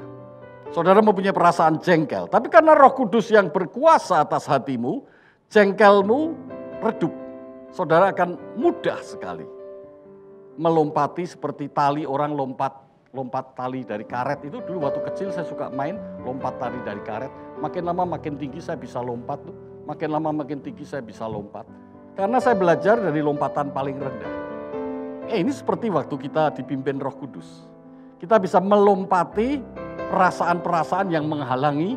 Saudara mempunyai perasaan jengkel. Tapi karena Roh Kudus yang berkuasa atas hatimu, jengkelmu redup. Saudara akan mudah sekali melompati seperti tali orang lompat tali dari karet. Itu dulu waktu kecil saya suka main lompat tali dari karet. Makin lama makin tinggi saya bisa lompat tuh. Makin lama makin tinggi saya bisa lompat. Karena saya belajar dari lompatan paling rendah. Ini seperti waktu kita dipimpin Roh Kudus. Kita bisa melompati perasaan-perasaan yang menghalangi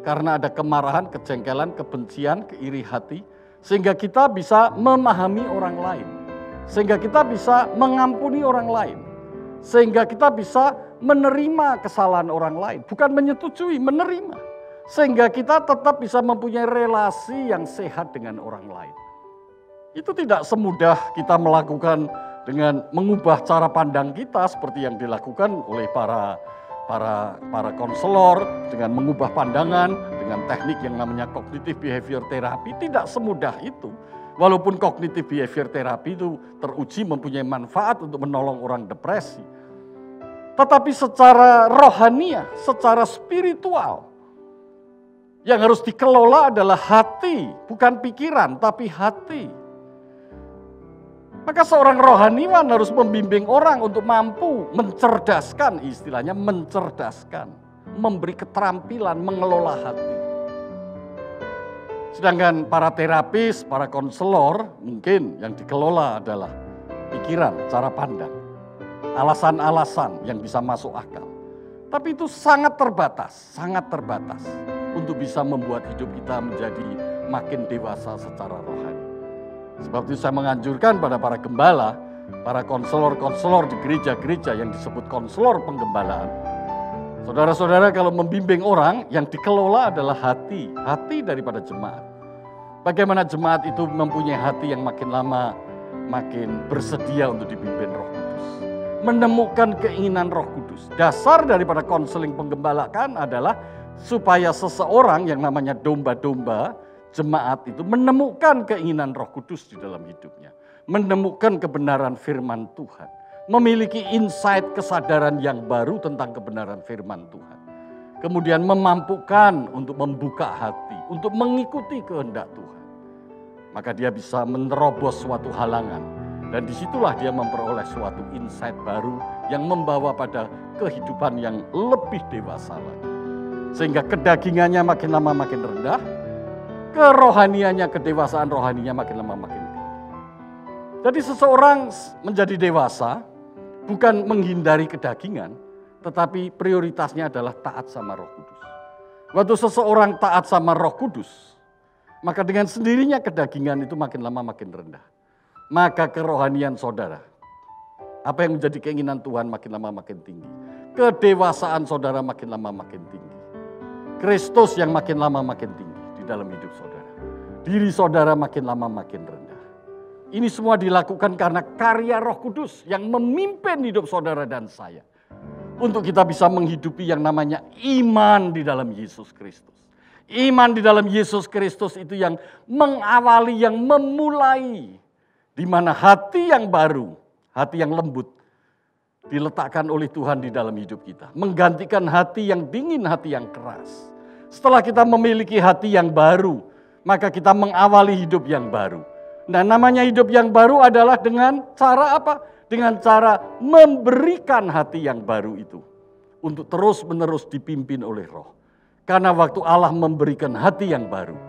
karena ada kemarahan, kejengkelan, kebencian, keiri hati. Sehingga kita bisa memahami orang lain. Sehingga kita bisa mengampuni orang lain. Sehingga kita bisa menerima kesalahan orang lain. Bukan menyetujui, menerima. Sehingga kita tetap bisa mempunyai relasi yang sehat dengan orang lain. Itu tidak semudah kita melakukan dengan mengubah cara pandang kita seperti yang dilakukan oleh para konselor dengan mengubah pandangan dengan teknik yang namanya cognitive behavior therapy. Tidak semudah itu. Walaupun cognitive behavior therapy itu teruji mempunyai manfaat untuk menolong orang depresi. Tetapi secara rohania, secara spiritual, yang harus dikelola adalah hati, bukan pikiran, tapi hati. Maka seorang rohaniwan harus membimbing orang untuk mampu mencerdaskan, istilahnya mencerdaskan, memberi keterampilan mengelola hati. Sedangkan para terapis, para konselor mungkin yang dikelola adalah pikiran, cara pandang, alasan-alasan yang bisa masuk akal. Tapi itu sangat terbatas untuk bisa membuat hidup kita menjadi makin dewasa secara rohani. Sebab itu saya menganjurkan pada para gembala, para konselor-konselor di gereja-gereja yang disebut konselor penggembalaan. Saudara-saudara kalau membimbing orang yang dikelola adalah hati daripada jemaat. Bagaimana jemaat itu mempunyai hati yang makin lama makin bersedia untuk dipimpin Roh Kudus. Menemukan keinginan Roh Kudus. Dasar daripada konseling penggembalaan adalah supaya seseorang yang namanya domba-domba jemaat itu menemukan keinginan Roh Kudus di dalam hidupnya. Menemukan kebenaran firman Tuhan. Memiliki insight kesadaran yang baru tentang kebenaran firman Tuhan. Kemudian memampukan untuk membuka hati, untuk mengikuti kehendak Tuhan. Maka dia bisa menerobos suatu halangan. Dan disitulah dia memperoleh suatu insight baru yang membawa pada kehidupan yang lebih dewasa lagi. Sehingga kedagingannya makin lama makin rendah, kerohaniannya, kedewasaan rohaninya makin lama makin tinggi. Jadi seseorang menjadi dewasa bukan menghindari kedagingan, tetapi prioritasnya adalah taat sama Roh Kudus. Waktu seseorang taat sama Roh Kudus, maka dengan sendirinya kedagingan itu makin lama makin rendah. Maka kerohanian saudara, apa yang menjadi keinginan Tuhan makin lama makin tinggi. Kedewasaan saudara makin lama makin tinggi. Kristus yang makin lama makin tinggi di dalam hidup saudara. Diri saudara makin lama makin rendah. Ini semua dilakukan karena karya Roh Kudus yang memimpin hidup saudara dan saya. Untuk kita bisa menghidupi yang namanya iman di dalam Yesus Kristus. Iman di dalam Yesus Kristus itu yang mengawali, yang memulai. Di mana hati yang baru, hati yang lembut, diletakkan oleh Tuhan di dalam hidup kita. Menggantikan hati yang dingin, hati yang keras. Setelah kita memiliki hati yang baru, maka kita mengawali hidup yang baru. Nah, namanya hidup yang baru adalah dengan cara apa? Dengan cara memberikan hati yang baru itu. Untuk terus-menerus dipimpin oleh Roh. Karena waktu Allah memberikan hati yang baru,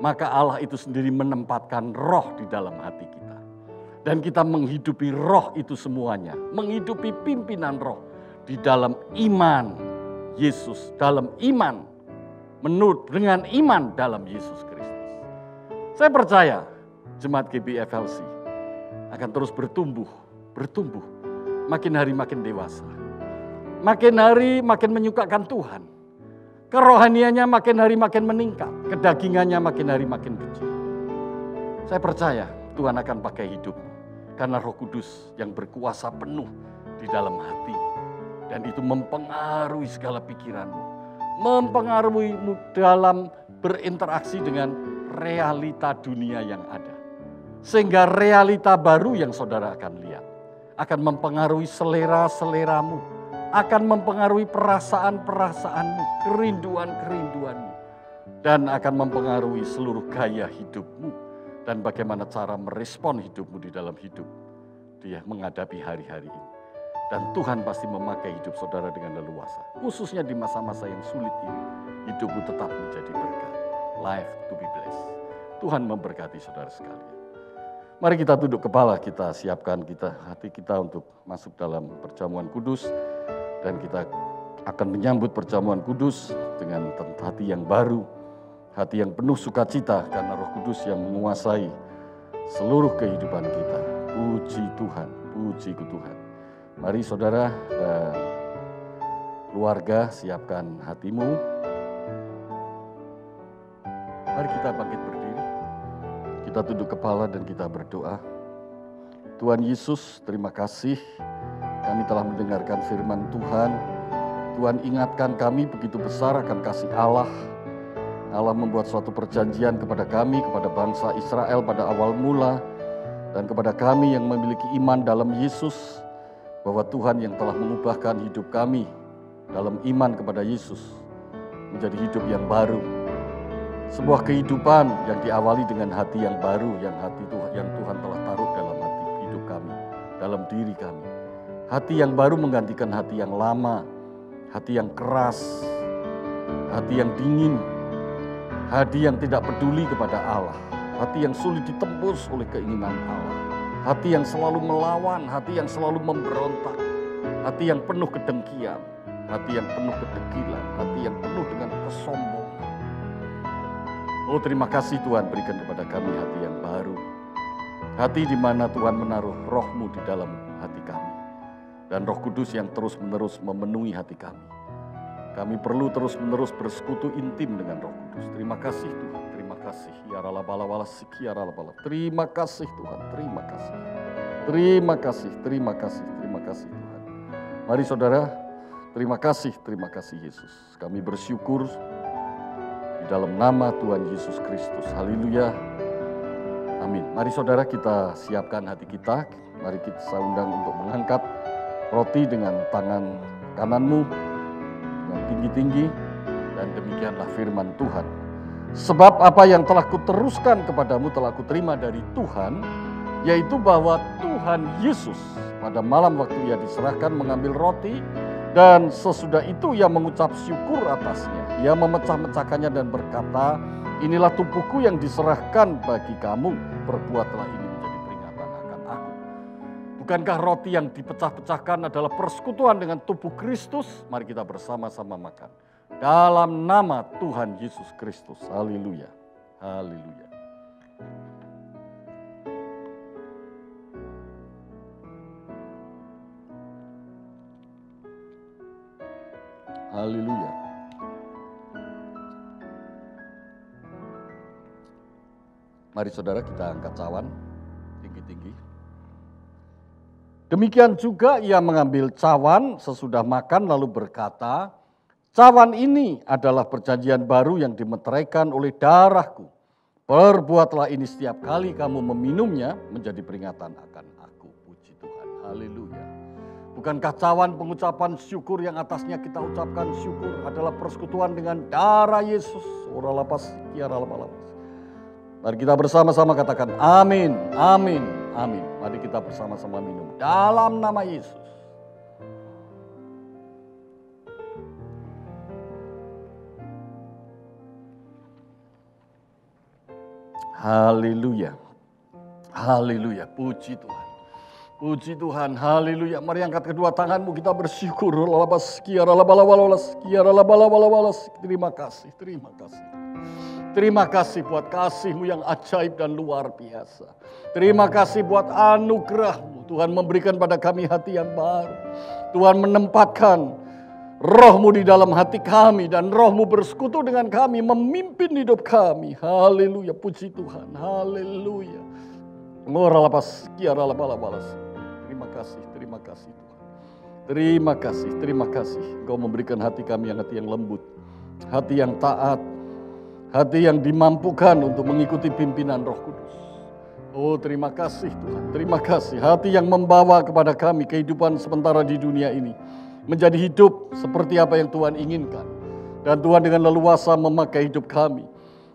maka Allah itu sendiri menempatkan Roh di dalam hati kita. Dan kita menghidupi Roh itu semuanya. Menghidupi pimpinan Roh di dalam iman Yesus. Dalam iman. Menurut dengan iman dalam Yesus Kristus. Saya percaya jemaat GBFLC akan terus bertumbuh. Makin hari makin dewasa. Makin hari makin menyukakan Tuhan. Kerohaniannya makin hari makin meningkat. Kedagingannya makin hari makin kecil. Saya percaya Tuhan akan pakai hidupmu. Karena Roh Kudus yang berkuasa penuh di dalam hati. Dan itu mempengaruhi segala pikiranmu. Mempengaruhimu dalam berinteraksi dengan realita dunia yang ada. Sehingga realita baru yang saudara akan lihat. Akan mempengaruhi selera-seleramu. Akan mempengaruhi perasaan-perasaanmu. Kerinduan-kerinduanmu. Dan akan mempengaruhi seluruh gaya hidupmu. Dan bagaimana cara merespon hidupmu di dalam hidup dia menghadapi hari-hari ini. Dan Tuhan pasti memakai hidup saudara dengan leluasa. Khususnya di masa-masa yang sulit ini. Hidupmu tetap menjadi berkat. Life to be blessed. Tuhan memberkati saudara sekalian. Mari kita tunduk kepala, kita siapkan hati kita untuk masuk dalam perjamuan kudus. Dan kita akan menyambut perjamuan kudus dengan hati yang baru. Hati yang penuh sukacita karena Roh Kudus yang menguasai seluruh kehidupan kita. Puji Tuhan, puji Tuhan. Mari saudara dan keluarga siapkan hatimu. Mari kita bangkit berdiri. Kita Kita tunduk kepala dan kita berdoa. Tuhan Yesus, terima kasih kami telah mendengarkan firman Tuhan. Tuhan ingatkan kami begitu besar akan kasih Allah. Allah membuat suatu perjanjian kepada kami, kepada bangsa Israel pada awal mula, dan kepada kami yang memiliki iman dalam Yesus, bahwa Tuhan yang telah mengubahkan hidup kami dalam iman kepada Yesus menjadi hidup yang baru. Sebuah kehidupan yang diawali dengan hati yang baru, yang Tuhan telah taruh dalam hati hidup kami, dalam diri kami. Hati yang baru menggantikan hati yang lama, hati yang keras, hati yang dingin, hati yang tidak peduli kepada Allah, hati yang sulit ditembus oleh keinginan Allah, hati yang selalu melawan, hati yang selalu memberontak, hati yang penuh kedengkian, hati yang penuh kedegilan, hati yang penuh dengan kesombongan. Oh, terima kasih Tuhan, berikan kepada kami hati yang baru, hati di mana Tuhan menaruh roh-Mu di dalam hati kami, dan Roh Kudus yang terus-menerus memenuhi hati kami. Kami perlu terus-menerus bersekutu intim dengan Roh Kudus. Terima kasih Tuhan, terima kasih. Terima kasih Tuhan, terima kasih. Terima kasih, terima kasih, terima kasih Tuhan. Mari saudara, terima kasih Yesus. Kami bersyukur di dalam nama Tuhan Yesus Kristus. Haleluya. Amin. Mari saudara, kita siapkan hati kita. Mari kita undang untuk mengangkat roti dengan tangan kananmu dengan tinggi-tinggi, dan demikianlah firman Tuhan. Sebab apa yang telah kuteruskan kepadamu telah kuterima dari Tuhan, yaitu bahwa Tuhan Yesus pada malam waktu ia diserahkan mengambil roti, dan sesudah itu ia mengucap syukur atasnya. Ia memecah-mecahkannya dan berkata, inilah tubuhku yang diserahkan bagi kamu, perbuatlah ini menjadi peringatan akan aku. Bukankah roti yang dipecah-pecahkan adalah persekutuan dengan tubuh Kristus? Mari kita bersama-sama makan. Dalam nama Tuhan Yesus Kristus. Haleluya. Haleluya. Haleluya. Mari saudara, kita angkat cawan tinggi-tinggi. Demikian juga ia mengambil cawan sesudah makan lalu berkata, cawan ini adalah perjanjian baru yang dimeteraikan oleh darahku. Perbuatlah ini setiap kali kamu meminumnya menjadi peringatan akan aku. Puji Tuhan. Haleluya. Bukankah cawan pengucapan syukur yang atasnya kita ucapkan syukur adalah persekutuan dengan darah Yesus? Mari kita bersama-sama katakan amin, amin, amin. Mari kita bersama-sama minum dalam nama Yesus. Haleluya. Haleluya. Puji Tuhan. Puji Tuhan. Haleluya. Mari angkat kedua tanganmu, kita bersyukur. Terima kasih. Terima kasih. Terima kasih buat kasih-Mu yang ajaib dan luar biasa. Terima kasih buat anugerah-Mu. Tuhan memberikan pada kami hati yang baru. Tuhan menempatkan Roh-Mu di dalam hati kami, dan Roh-Mu bersekutu dengan kami, memimpin hidup kami. Haleluya, puji Tuhan. Haleluya. Terima kasih, terima kasih Tuhan. Terima kasih. Engkau memberikan hati kami yang hati yang lembut, hati yang taat, hati yang dimampukan untuk mengikuti pimpinan Roh Kudus. Oh, terima kasih Tuhan, terima kasih. Hati yang membawa kepada kami kehidupan sementara di dunia ini menjadi hidup seperti apa yang Tuhan inginkan. Dan Tuhan dengan leluasa memakai hidup kami.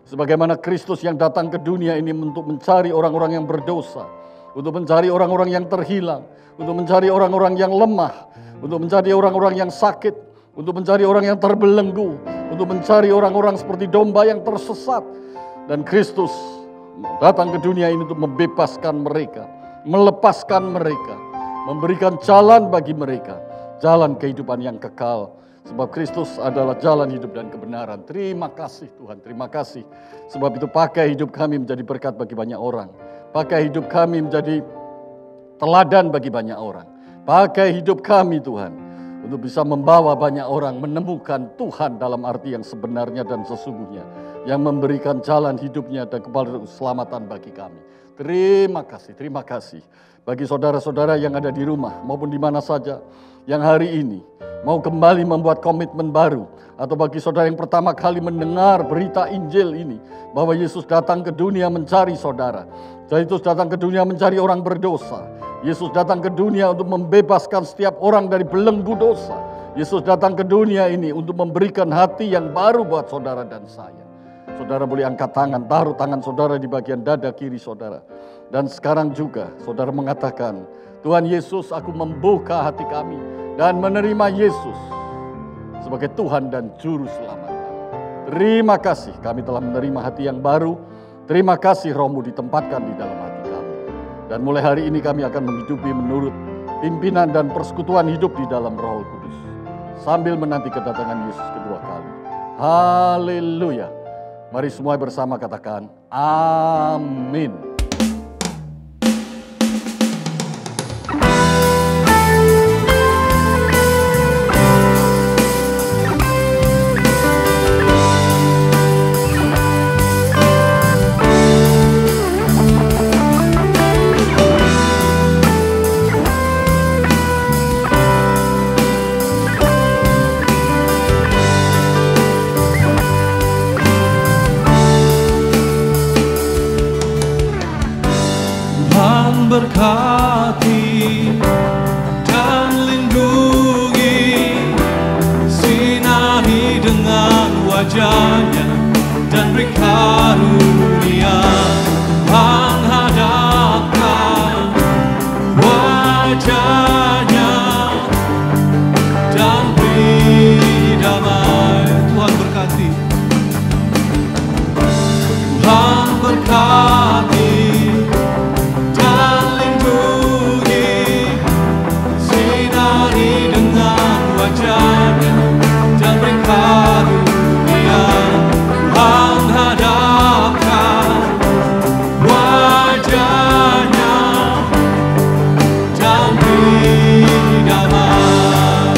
Sebagaimana Kristus yang datang ke dunia ini untuk mencari orang-orang yang berdosa. Untuk mencari orang-orang yang terhilang. Untuk mencari orang-orang yang lemah. Untuk mencari orang-orang yang sakit. Untuk mencari orang yang terbelenggu. Untuk mencari orang-orang seperti domba yang tersesat. Dan Kristus datang ke dunia ini untuk membebaskan mereka. Melepaskan mereka. Memberikan jalan bagi mereka. Jalan kehidupan yang kekal. Sebab Kristus adalah jalan hidup dan kebenaran. Terima kasih Tuhan, terima kasih. Sebab itu pakai hidup kami menjadi berkat bagi banyak orang. Pakai hidup kami menjadi teladan bagi banyak orang. Pakai hidup kami Tuhan, untuk bisa membawa banyak orang menemukan Tuhan dalam arti yang sebenarnya dan sesungguhnya. yang memberikan jalan hidupnya dan keselamatan bagi kami. Terima kasih bagi saudara-saudara yang ada di rumah maupun di mana saja yang hari ini mau kembali membuat komitmen baru, atau bagi saudara yang pertama kali mendengar berita Injil ini bahwa Yesus datang ke dunia mencari saudara. Yesus datang ke dunia mencari orang berdosa. Yesus datang ke dunia untuk membebaskan setiap orang dari belenggu dosa. Yesus datang ke dunia ini untuk memberikan hati yang baru buat saudara dan saya. Saudara boleh angkat tangan, taruh tangan saudara di bagian dada kiri saudara. Dan sekarang juga saudara mengatakan, Tuhan Yesus, aku membuka hati kami dan menerima Yesus sebagai Tuhan dan Juru Selamat. Terima kasih kami telah menerima hati yang baru. Terima kasih Roh-Mu ditempatkan di dalam hati kami. Dan mulai hari ini kami akan menghidupi menurut pimpinan dan persekutuan hidup di dalam Roh Kudus, sambil menanti kedatangan Yesus kedua kali. Haleluya. Mari semua bersama katakan, amin. Berkati dan lindungi, sinari dengan wajahnya dan beri karunia. Tuhan hadapkan wajahnya dan beri damai. Tuhan berkati, Tuhan berkati dan beri karunia. Tuhan hadapkan wajahnya dan beri damai.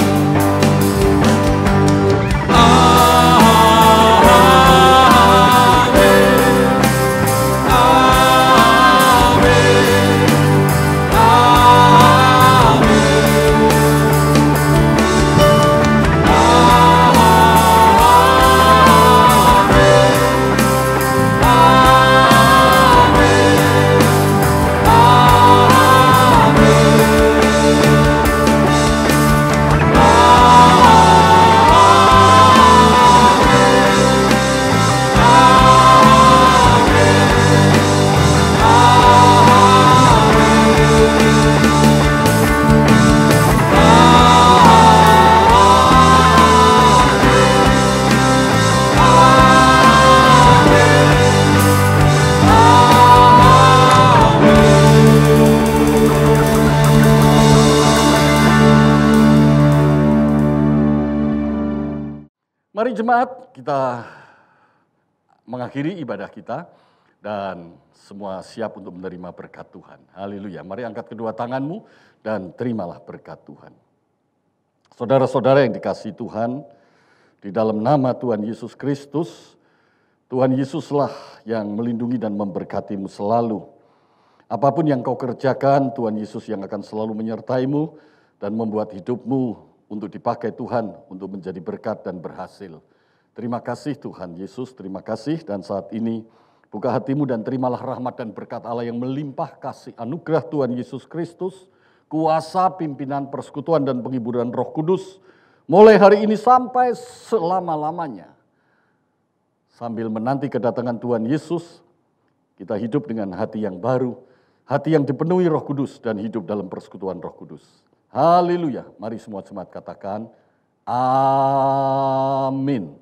Mari jemaat, kita mengakhiri ibadah kita dan semua siap untuk menerima berkat Tuhan. Haleluya. Mari angkat kedua tanganmu dan terimalah berkat Tuhan. Saudara-saudara yang dikasihi Tuhan, di dalam nama Tuhan Yesus Kristus, Tuhan Yesuslah yang melindungi dan memberkatimu selalu. Apapun yang kau kerjakan, Tuhan Yesus yang akan selalu menyertaimu dan membuat hidupmu untuk dipakai Tuhan, untuk menjadi berkat dan berhasil. Terima kasih Tuhan Yesus, terima kasih. Dan saat ini buka hatimu dan terimalah rahmat dan berkat Allah yang melimpah kasih anugerah Tuhan Yesus Kristus, kuasa pimpinan persekutuan dan penghiburan Roh Kudus, mulai hari ini sampai selama-lamanya. Sambil menanti kedatangan Tuhan Yesus, kita hidup dengan hati yang baru, hati yang dipenuhi Roh Kudus dan hidup dalam persekutuan Roh Kudus. Haleluya. Mari semua jemaat katakan, amin.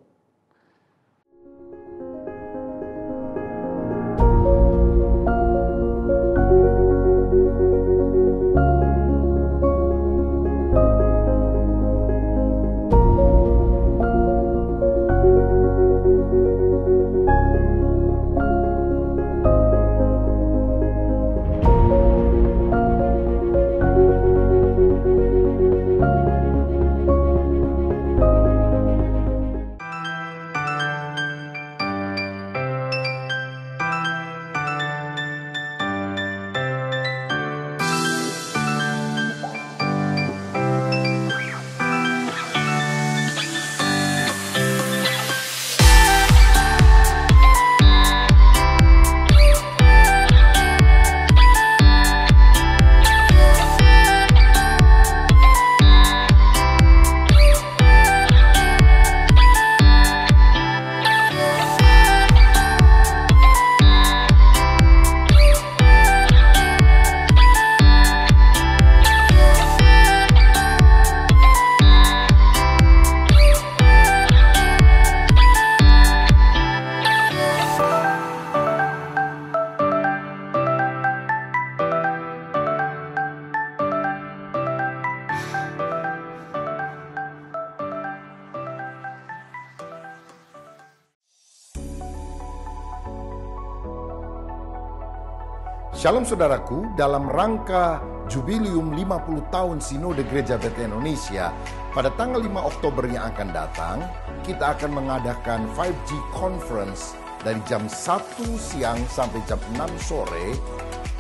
Shalom saudaraku, dalam rangka Jubileum 50 tahun Sinode Gereja Bethel Indonesia, pada tanggal 5 Oktober yang akan datang, kita akan mengadakan 5G Conference dari jam 1 siang sampai jam 6 sore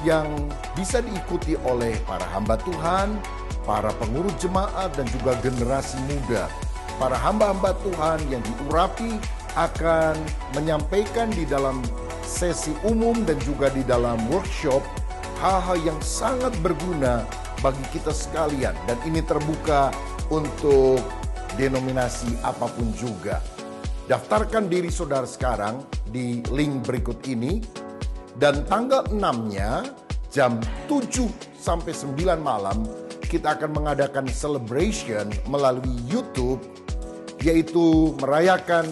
yang bisa diikuti oleh para hamba Tuhan, para pengurus jemaat, dan juga generasi muda. Para hamba-hamba Tuhan yang diurapi akan menyampaikan di dalam sesi umum dan juga di dalam workshop hal-hal yang sangat berguna bagi kita sekalian, dan ini terbuka untuk denominasi apapun juga. Daftarkan diri saudara sekarang di link berikut ini, dan tanggal 6-nya jam 7 sampai 9 malam kita akan mengadakan celebration melalui YouTube, yaitu merayakan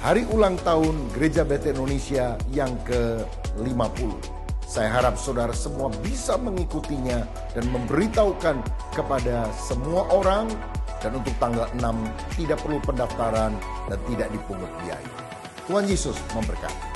hari ulang tahun Gereja Bethel Indonesia yang ke-50. Saya harap saudara semua bisa mengikutinya dan memberitahukan kepada semua orang. Dan untuk tanggal 6 tidak perlu pendaftaran dan tidak dipungut biaya. Tuhan Yesus memberkati.